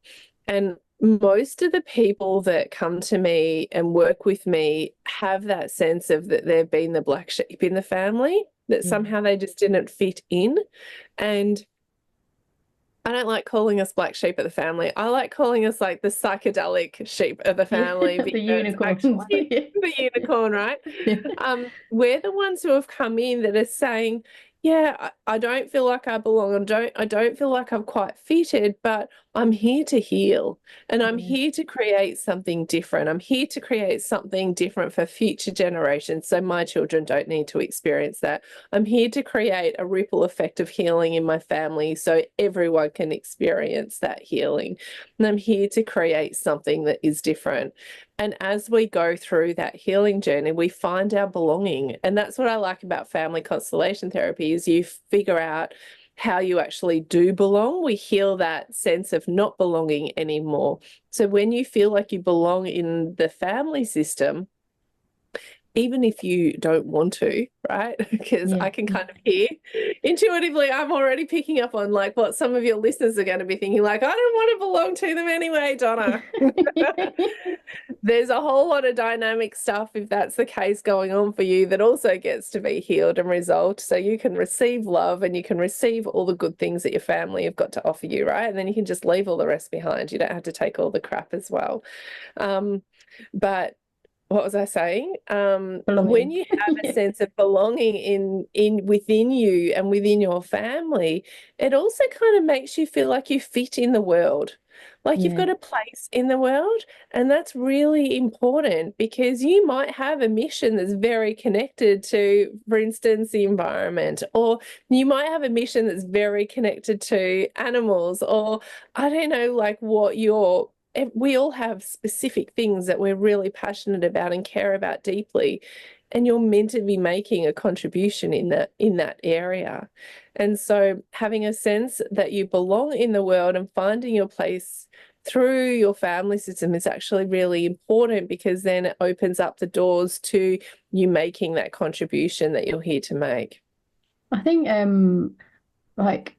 And most of the people that come to me and work with me have that sense of that they've been the black sheep in the family, that somehow they just didn't fit in. And I don't like calling us black sheep of the family. I like calling us like the psychedelic sheep of the family. The unicorn. The unicorn, right? Yeah. We're the ones who have come in that are saying, I don't feel like I belong. I don't feel like I'm quite fitted, but I'm here to heal, and I'm here to create something different. I'm here to create something different for future generations, so my children don't need to experience that. I'm here to create a ripple effect of healing in my family, so everyone can experience that healing. And I'm here to create something that is different. And as we go through that healing journey, we find our belonging. And that's what I like about family constellation therapy, is you figure out how you actually do belong. We heal that sense of not belonging anymore. So when you feel like you belong in the family system, even if you don't want to, right? Because Yeah. I can kind of hear intuitively, I'm already picking up on like what some of your listeners are going to be thinking, like, I don't want to belong to them anyway, Donna. There's a whole lot of dynamic stuff, if that's the case, going on for you that also gets to be healed and resolved. So you can receive love and you can receive all the good things that your family have got to offer you, right? And then you can just leave all the rest behind. You don't have to take all the crap as well. But what was I saying? When Belonging. you have a sense of belonging in within you and within your family, it also kind of makes you feel like you fit in the world. Like you've Yeah. got a place in the world, and that's really important because you might have a mission that's very connected to, for instance, the environment, or you might have a mission that's very connected to animals, or I don't know, like what your we all have specific things that we're really passionate about and care about deeply, and you're meant to be making a contribution in that area. And so having a sense that you belong in the world and finding your place through your family system is actually really important, because then it opens up the doors to you making that contribution that you're here to make. I think like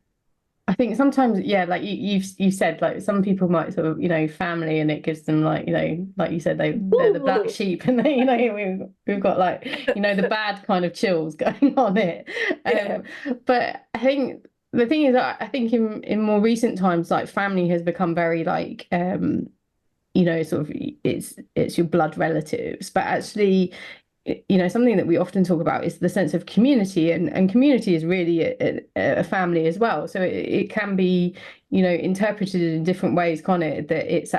I think sometimes, yeah, like you've said, like some people might sort of, family, and it gives them like, like you said, they're the black sheep, and they, we've got like, the bad kind of chills going on it. Yeah. But I think the thing is, I think in more recent times, like family has become very like, sort of it's your blood relatives, but actually something that we often talk about is the sense of community, and community is really a family as well. So it can be, interpreted in different ways, can't it? That it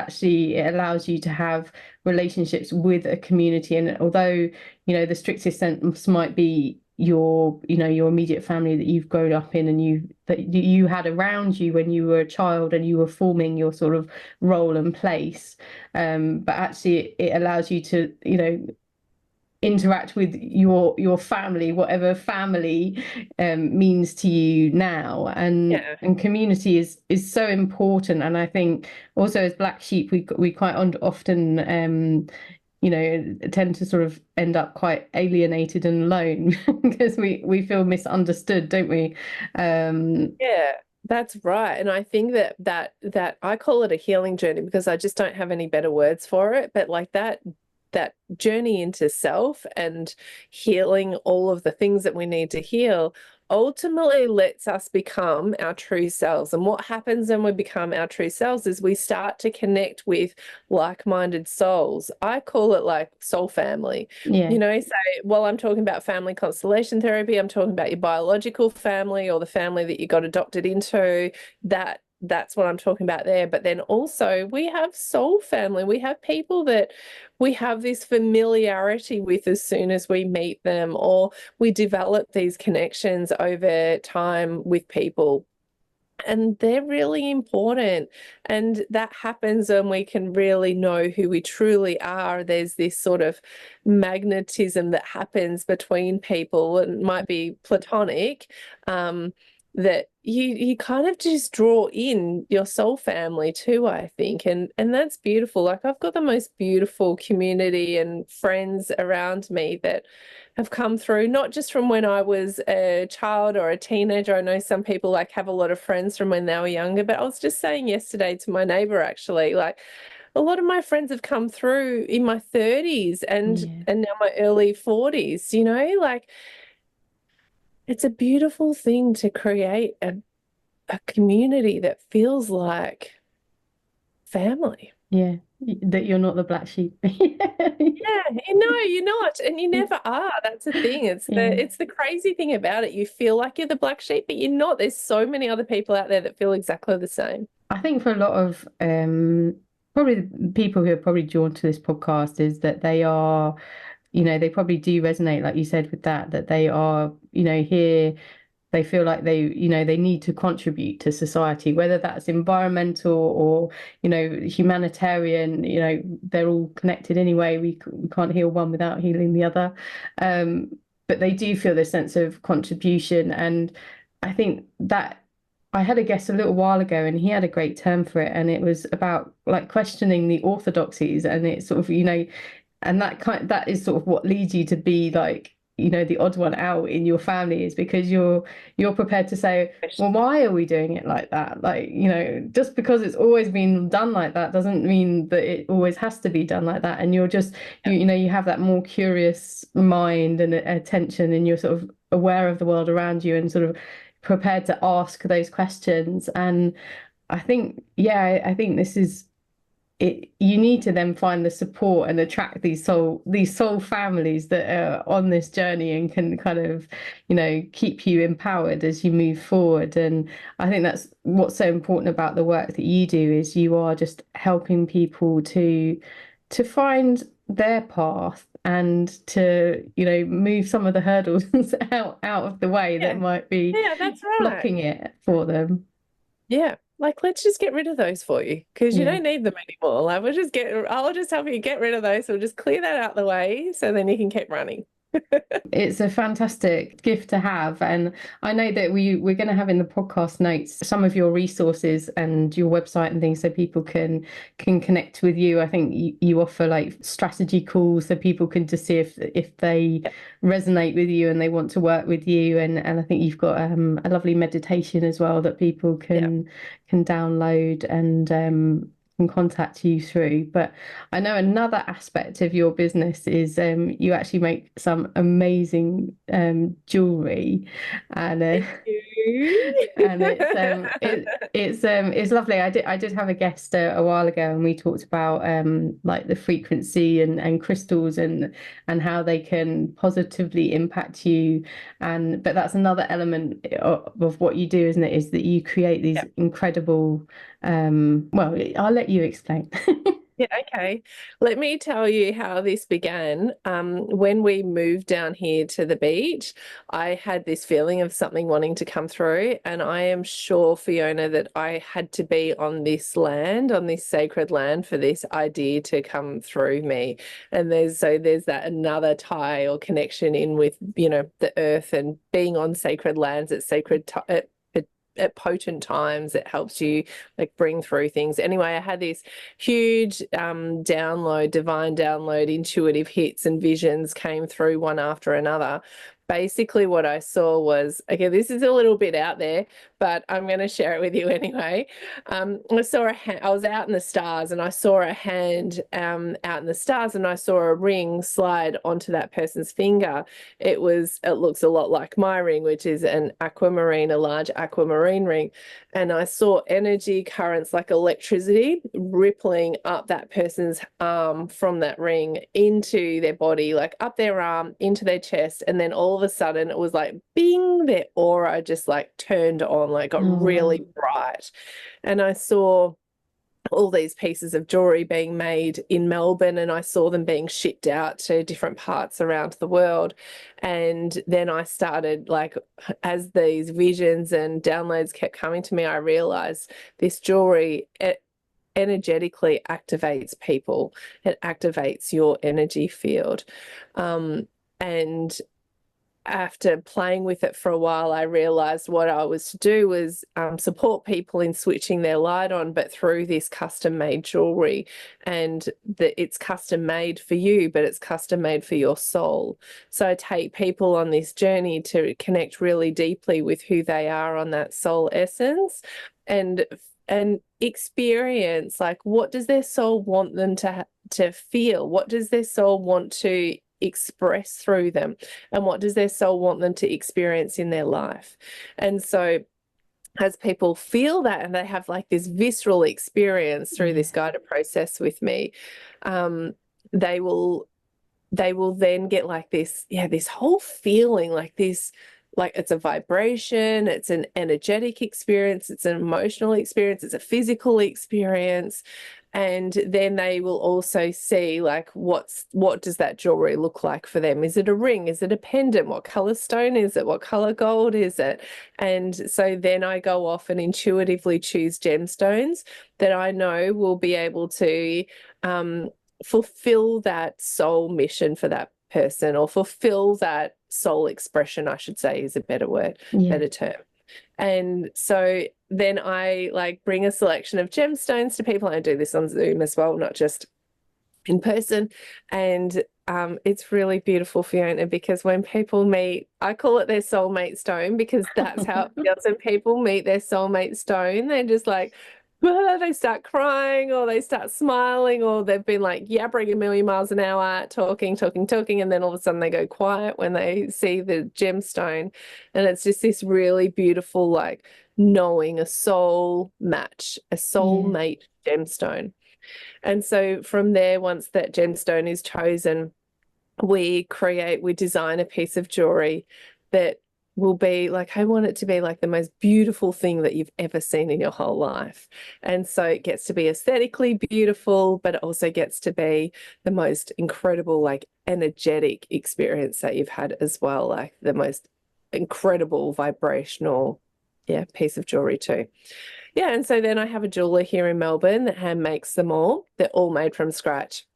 allows you to have relationships with a community. And although, the strictest sense might be your immediate family that you've grown up in and you had around you when you were a child and you were forming your sort of role and place. But actually it allows you to, interact with your family, whatever family means to you now, Yeah. and community is so important. And I think also as black sheep, we quite often tend to sort of end up quite alienated and alone because we feel misunderstood, don't we? Yeah, that's right. And I think that I call it a healing journey because I just don't have any better words for it. But like that journey into self and healing all of the things that we need to heal ultimately lets us become our true selves. And what happens when we become our true selves is we start to connect with like-minded souls. I call it like soul family. Yeah. So while I'm talking about family constellation therapy, I'm talking about your biological family or the family that you got adopted into. That's what I'm talking about there. But then also we have soul family. We have people that we have this familiarity with as soon as we meet them, or we develop these connections over time with people. And they're really important. And that happens when we can really know who we truly are. There's this sort of magnetism that happens between people, and it might be platonic, that you kind of just draw in your soul family too, I think. And that's beautiful. Like I've got the most beautiful community and friends around me that have come through, not just from when I was a child or a teenager. I know some people like have a lot of friends from when they were younger, but I was just saying yesterday to my neighbor, actually, like a lot of my friends have come through in my 30s Yeah. and now my early 40s, like it's a beautiful thing to create a community that feels like family. Yeah, that you're not the black sheep. Yeah, you're not, and you never are. That's the thing. It's Yeah. the crazy thing about it. You feel like you're the black sheep, but you're not. There's so many other people out there that feel exactly the same. I think for a lot of probably the people who are probably drawn to this podcast is that they are, they probably do resonate, like you said, with that they are, here, they feel like they need to contribute to society, whether that's environmental or, humanitarian, they're all connected anyway. We can't heal one without healing the other. But they do feel this sense of contribution. And I think that I had a guest a little while ago and he had a great term for it, and it was about like questioning the orthodoxies, and it's sort of, and that is sort of what leads you to be like, the odd one out in your family, is because you're prepared to say, well, why are we doing it like that? Like, just because it's always been done like that doesn't mean that it always has to be done like that. And you're just, you have that more curious mind and attention, and you're sort of aware of the world around you and sort of prepared to ask those questions. And I think, yeah, I think this is it. You need to then find the support and attract these soul families that are on this journey and can kind of, keep you empowered as you move forward. And I think that's what's so important about the work that you do, is you are just helping people to find their path and to, move some of the hurdles out of the way that Yeah. might be Yeah, that's right. blocking it for them. Yeah. Like, let's just get rid of those for you because you Yeah. don't need them anymore. Like, I'll just help you get rid of those. We'll just clear that out the way so then you can keep running. It's a fantastic gift to have. And I know that we're going to have in the podcast notes some of your resources and your website and things, so people can connect with you. I think you offer like strategy calls so people can just see if they resonate with you and they want to work with you. And I think you've got a lovely meditation as well that people Yeah. can download and can contact you through. But I know another aspect of your business is you actually make some amazing jewelry, and Thank you. and it's lovely. I did have a guest a while ago, and we talked about like the frequency and crystals and how they can positively impact you. And but that's another element of what you do, isn't it? Is that you create these Yeah. incredible well, I'll let you explain. Yeah, okay. Let me tell you how this began. When we moved down here to the beach, I had this feeling of something wanting to come through, and I am sure, Fiona, that I had to be on this land, on this sacred land, for this idea to come through me. And there's that another tie or connection in with, the earth and being on sacred lands at at potent times. It helps you like bring through things. Anyway, I had this huge divine download, intuitive hits and visions came through one after another. Basically, what I saw was, okay, this is a little bit out there, but I'm going to share it with you anyway. I saw a hand, I was out in the stars, and I saw a hand out in the stars, and I saw a ring slide onto that person's finger. It looks a lot like my ring, which is an aquamarine, a large aquamarine ring. And I saw energy currents like electricity rippling up that person's arm from that ring into their body, like up their arm, into their chest. And then all of a sudden it was like, bing, their aura just like turned on, like got Oh, really wow. bright. And I saw all these pieces of jewelry being made in Melbourne, and I saw them being shipped out to different parts around the world. And then I started, like, as these visions and downloads kept coming to me, I realized this jewelry, it energetically activates people. It activates your energy field. And after playing with it for a while, I realized what I was to do was support people in switching their light on, but through this custom made jewelry. And it's custom made for you, but it's custom made for your soul. So I take people on this journey to connect really deeply with who they are on that soul essence, and experience, like, what does their soul want them to feel? What does their soul want to express through them, and what does their soul want them to experience in their life? And so as people feel that, and they have like this visceral experience through this guided process with me, they will then get like this whole feeling, like this, like it's a vibration, it's an energetic experience, it's an emotional experience, it's a physical experience. And then they will also see, like, what does that jewelry look like for them? Is it a ring? Is it a pendant? What color stone is it? What color gold is it? And so then I go off and intuitively choose gemstones that I know will be able to fulfill that soul mission for that person, or fulfill that soul expression, I should say, is a better word, Yeah. better term. And so then I like bring a selection of gemstones to people. I do this on Zoom as well, not just in person. And it's really beautiful, Fiona, because when people meet, I call it their soulmate stone, because that's how it feels when people meet their soulmate stone. They're just like, they start crying, or they start smiling, or they've been like yabbering a million miles an hour, talking, talking, talking, and then all of a sudden they go quiet when they see the gemstone. And it's just this really beautiful, like knowing a soul match, a soulmate gemstone. And so from there, once that gemstone is chosen, we design a piece of jewelry that will be like, I want it to be like the most beautiful thing that you've ever seen in your whole life. And so it gets to be aesthetically beautiful, but it also gets to be the most incredible, like energetic experience that you've had as well, like the most incredible vibrational, piece of jewelry too. Yeah, and so then I have a jeweler here in Melbourne that hand makes them all. They're all made from scratch.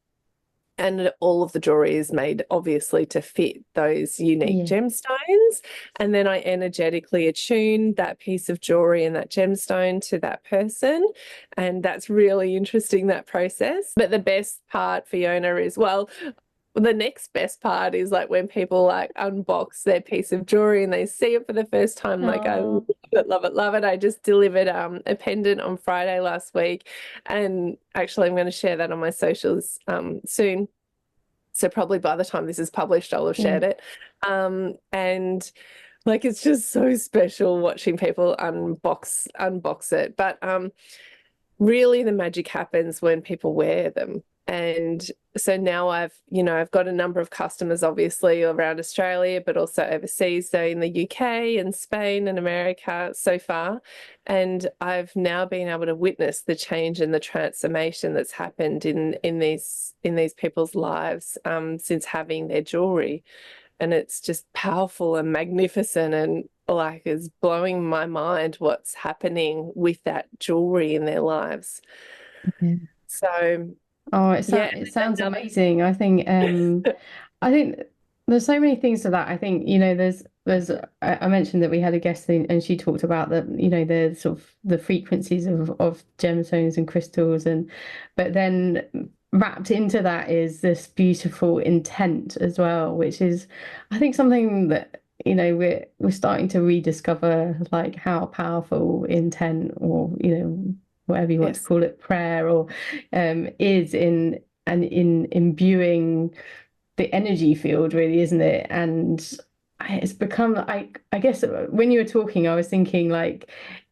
And all of the jewelry is made obviously to fit those unique gemstones. And then I energetically attune that piece of jewelry and that gemstone to that person. And that's really interesting, that process. But the best part, Fiona, is, well, the next best part is like when people like unbox their piece of jewelry and they see it for the first time, like, I love it, love it, love it. I just delivered a pendant on Friday last week, and actually I'm going to share that on my socials soon. So probably by the time this is published, I'll have shared it. And like, it's just so special watching people unbox it. But really the magic happens when people wear them. And so now I've got a number of customers obviously around Australia, but also overseas, so in the UK and Spain and America so far. And I've now been able to witness the change and the transformation that's happened in these people's lives since having their jewelry. And it's just powerful and magnificent, and like is blowing my mind what's happening with that jewelry in their lives. So it sounds amazing. I think there's so many things to that. I think, I mentioned that we had a guest and she talked about the sort of the frequencies of gemstones and crystals, but then wrapped into that is this beautiful intent as well, which is, I think, something that, we're starting to rediscover, like how powerful intent, or, whatever you want to call it, prayer, or is in imbuing the energy field, really, isn't it? And it's become, I guess when you were talking, I was thinking like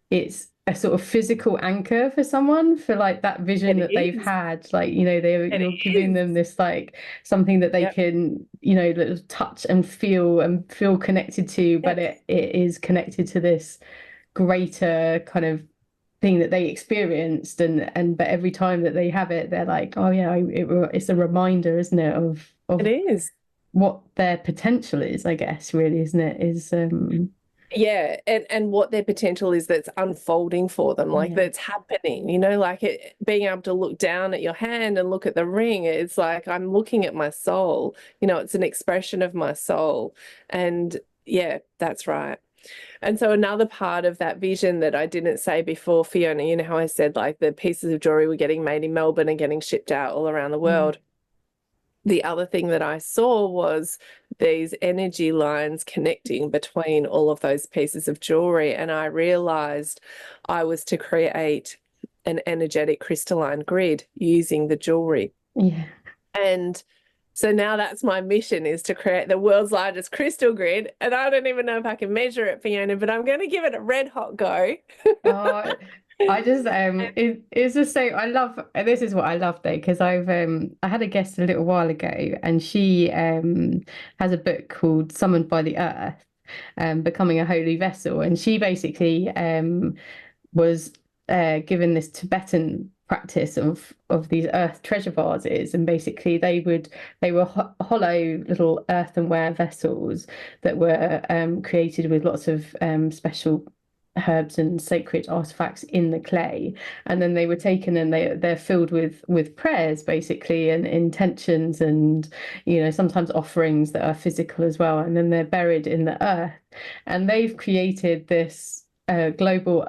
it's a sort of physical anchor for someone, for like that vision that they've had, like, you're giving them this, like, something that they can, touch and feel connected to, but it is connected to this greater kind of thing that they experienced, but every time that they have it, they're like, oh yeah, it's a reminder, isn't it, of it is what their potential is, I guess, really, isn't it? And what their potential is that's unfolding for them, like that's happening, like being able to look down at your hand and look at the ring. It's like, I'm looking at my soul, it's an expression of my soul. And yeah, that's right. And so another part of that vision that I didn't say before, Fiona, how I said like the pieces of jewelry were getting made in Melbourne and getting shipped out all around the world. The other thing that I saw was these energy lines connecting between all of those pieces of jewelry. And I realized I was to create an energetic crystalline grid using the jewelry. Yeah. And so now that's my mission, is to create the world's largest crystal grid. And I don't even know if I can measure it, Fiona, but I'm going to give it a red hot go. I just it's just so, I love, this is what I love though, because I had a guest a little while ago, and she has a book called Summoned by the Earth, Becoming a Holy Vessel, and she basically was given this Tibetan practice of these earth treasure vases, and basically they were hollow little earthenware vessels that were created with lots of special herbs and sacred artifacts in the clay, and then they were taken and they're filled with prayers basically, and intentions, and sometimes offerings that are physical as well, and then they're buried in the earth. And they've created this global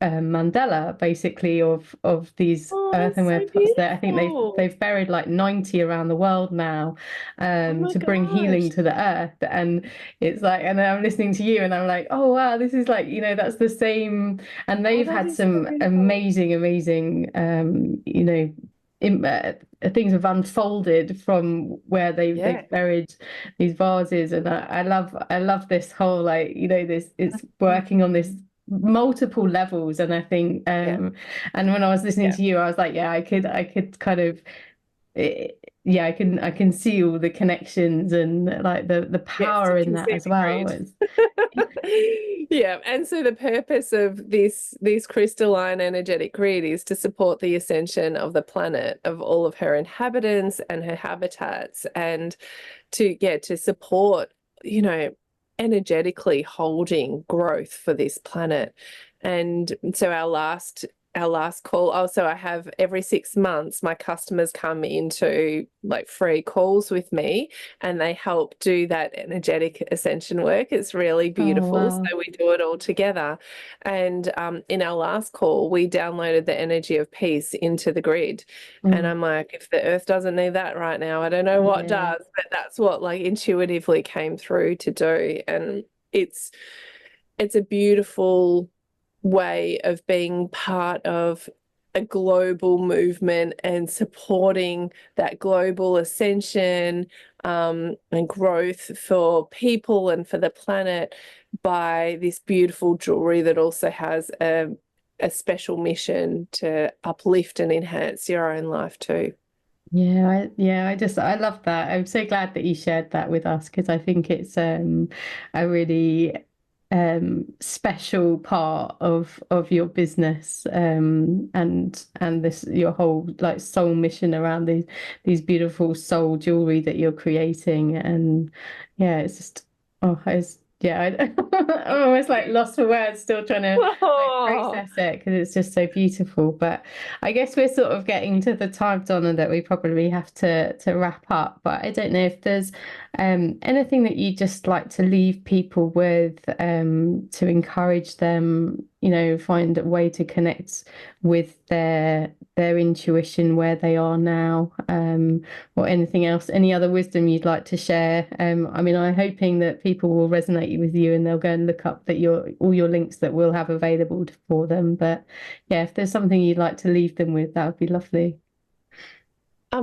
Mandela, basically, of these Oh, that's earthenware so pots there. I think beautiful. they've buried like 90 around the world now, Oh my to bring healing gosh. to the earth. And it's like, and then I'm listening to you, and I'm like, oh wow, this is like, that's the same. And Oh, they've that had is so some beautiful. amazing, things have unfolded from where Yeah. they've buried these vases. And I love this whole, like, this, it's working on this multiple levels. And I think, Yeah. and when I was listening Yeah. to you, I was like, yeah, I could kind of, yeah, I can see all the connections and like the Yes, power you in can that see as the well. grid. Yeah, and so the purpose of this crystalline energetic grid is to support the ascension of the planet, of all of her inhabitants and her habitats, and to support, you know, energetically holding growth for this planet. And so our last call, also I have every 6 months my customers come into like free calls with me, and they help do that energetic ascension work. It's really Oh beautiful. So wow. we do it all together. And in our last call, we downloaded the energy of peace into the grid. And Mm, I'm like, if the earth doesn't need that right now, I don't know what yeah. does. But that's what like intuitively came through to do. And it's a beautiful way of being part of a global movement and supporting that global ascension, and growth for people and for the planet by this beautiful jewelry that also has a special mission to uplift and enhance your own life too. I love that. I'm so glad that you shared that with us, because I think it's a really special part of your business, and this your whole like soul mission around these beautiful soul jewelry that you're creating. And yeah, it's just, oh, I'm almost like lost for words, still trying to like Oh, process it, because it's just so beautiful. But I guess we're sort of getting to the time, Donna, that we probably have to wrap up. But I don't know if there's anything that you just like to leave people with, to encourage them, find a way to connect with their intuition where they are now, or anything else, any other wisdom you'd like to share. I mean, I'm hoping that people will resonate with you and they'll go and look up that all your links that we'll have available for them. But yeah, if there's something you'd like to leave them with, that would be lovely.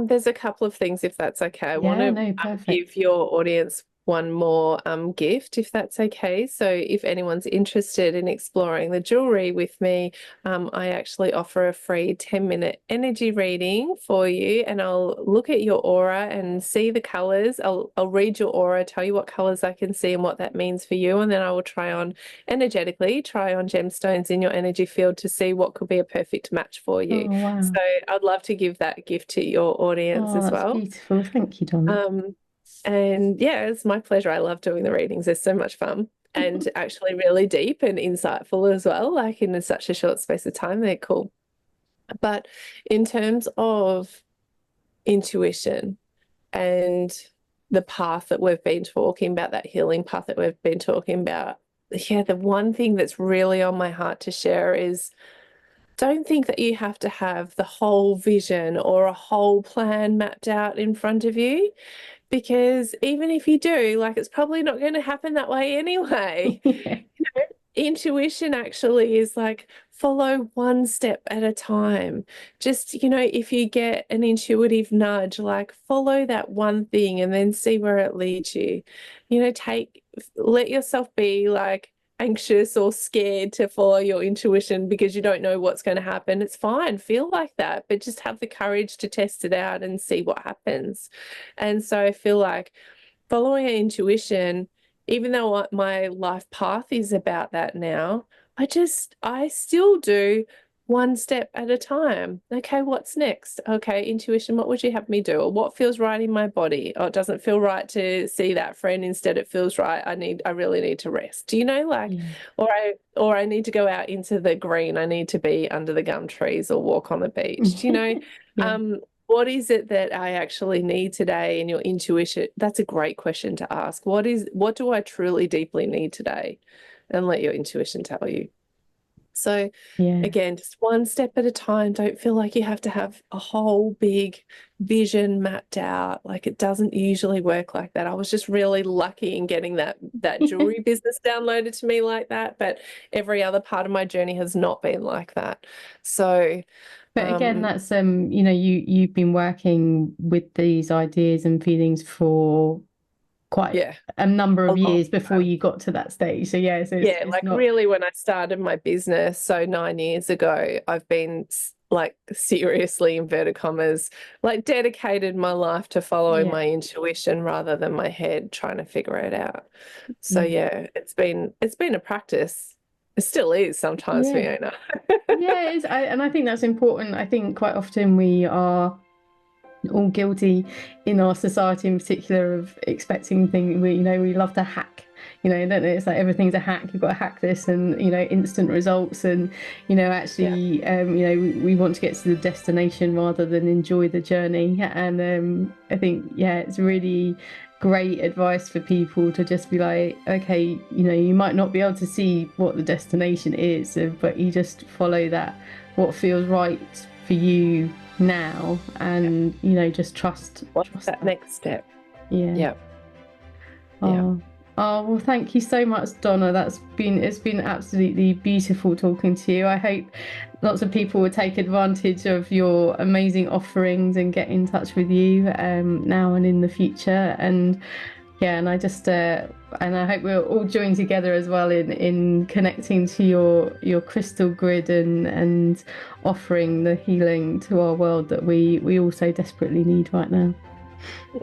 there's a couple of things, if that's okay. I want Yeah, to no, perfect. give your audience one more gift, if that's okay. So if anyone's interested in exploring the jewelry with me, I actually offer a free 10-minute energy reading for you, and I'll look at your aura and see the colors. I'll read your aura, tell you what colors I can see and what that means for you, and then I will try on gemstones in your energy field to see what could be a perfect match for you. Oh, So wow. I'd love to give that gift to your audience Oh, as that's well. beautiful. Thank you, Donna. Um, and yeah, it's my pleasure. I love doing the readings. They're so much fun and actually really deep and insightful as well. Like in such a short space of time, they're cool. But in terms of intuition and the path that we've been talking about, that healing path that we've been talking about, yeah, the one thing that's really on my heart to share is, don't think that you have to have the whole vision or a whole plan mapped out in front of you, because even if you do, like, it's probably not going to happen that way anyway. Yeah. Intuition actually is like follow one step at a time. Just, if you get an intuitive nudge, like follow that one thing and then see where it leads you. Let yourself be like anxious or scared to follow your intuition because you don't know what's going to happen. It's fine. Feel like that, but just have the courage to test it out and see what happens. And so I feel like following our intuition, even though what my life path is about that now, I still do one step at a time. Okay, what's next? Okay, intuition, what would you have me do? Or what feels right in my body? Or it doesn't feel right to see that friend. Instead, it feels right. I really need to rest. Like, Yeah. or I need to go out into the green. I need to be under the gum trees or walk on the beach. Yeah. What is it that I actually need today in your intuition? That's a great question to ask. What do I truly deeply need today? And let your intuition tell you. So Yeah. again, just one step at a time. Don't feel like you have to have a whole big vision mapped out. Like, it doesn't usually work like that. I was just really lucky in getting that jewelry business downloaded to me like that, but every other part of my journey has not been like that. So But again, that's you know, you've been working with these ideas and feelings for quite yeah, a number a of long years before time. you got to that stage. So yeah, so Yeah, it's like not. really when I started my business, so 9 years ago, I've been like seriously, inverted commas, like dedicated my life to following Yeah, my intuition rather than my head trying to figure it out. So yeah, yeah, it's been a practice. It still is sometimes, yeah, Fiona. yeah. And I think that's important. I think quite often we are all guilty in our society in particular of expecting things. We love to hack, don't know, it's like everything's a hack. You've got to hack this, and instant results, and Yeah. actually we want to get to the destination rather than enjoy the journey. And I think, yeah, it's really great advice for people to just be like, okay, you might not be able to see what the destination is, but you just follow that, what feels right for you now, and just trust What's that that. next step? Yeah. Yeah. Yeah. Oh, well, thank you so much, Donna. It's been absolutely beautiful talking to you. I hope lots of people will take advantage of your amazing offerings and get in touch with you now and in the future. And yeah, and I hope we'll all join together as well in connecting to your crystal grid and offering the healing to our world that we all so desperately need right now.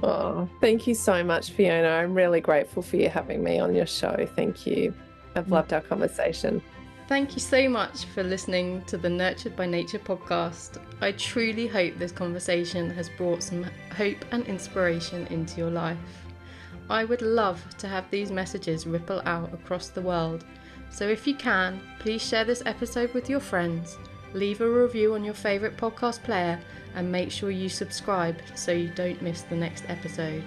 Oh, thank you so much, Fiona. I'm really grateful for you having me on your show. Thank you. I've loved our conversation. Thank you so much for listening to the Nurtured by Nature podcast. I truly hope this conversation has brought some hope and inspiration into your life. I would love to have these messages ripple out across the world. So if you can, please share this episode with your friends, leave a review on your favourite podcast player, and make sure you subscribe so you don't miss the next episode.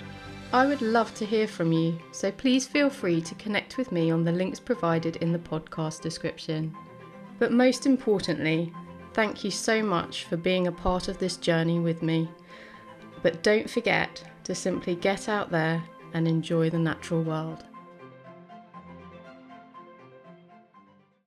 I would love to hear from you, so please feel free to connect with me on the links provided in the podcast description. But most importantly, thank you so much for being a part of this journey with me. But don't forget to simply get out there and enjoy the natural world.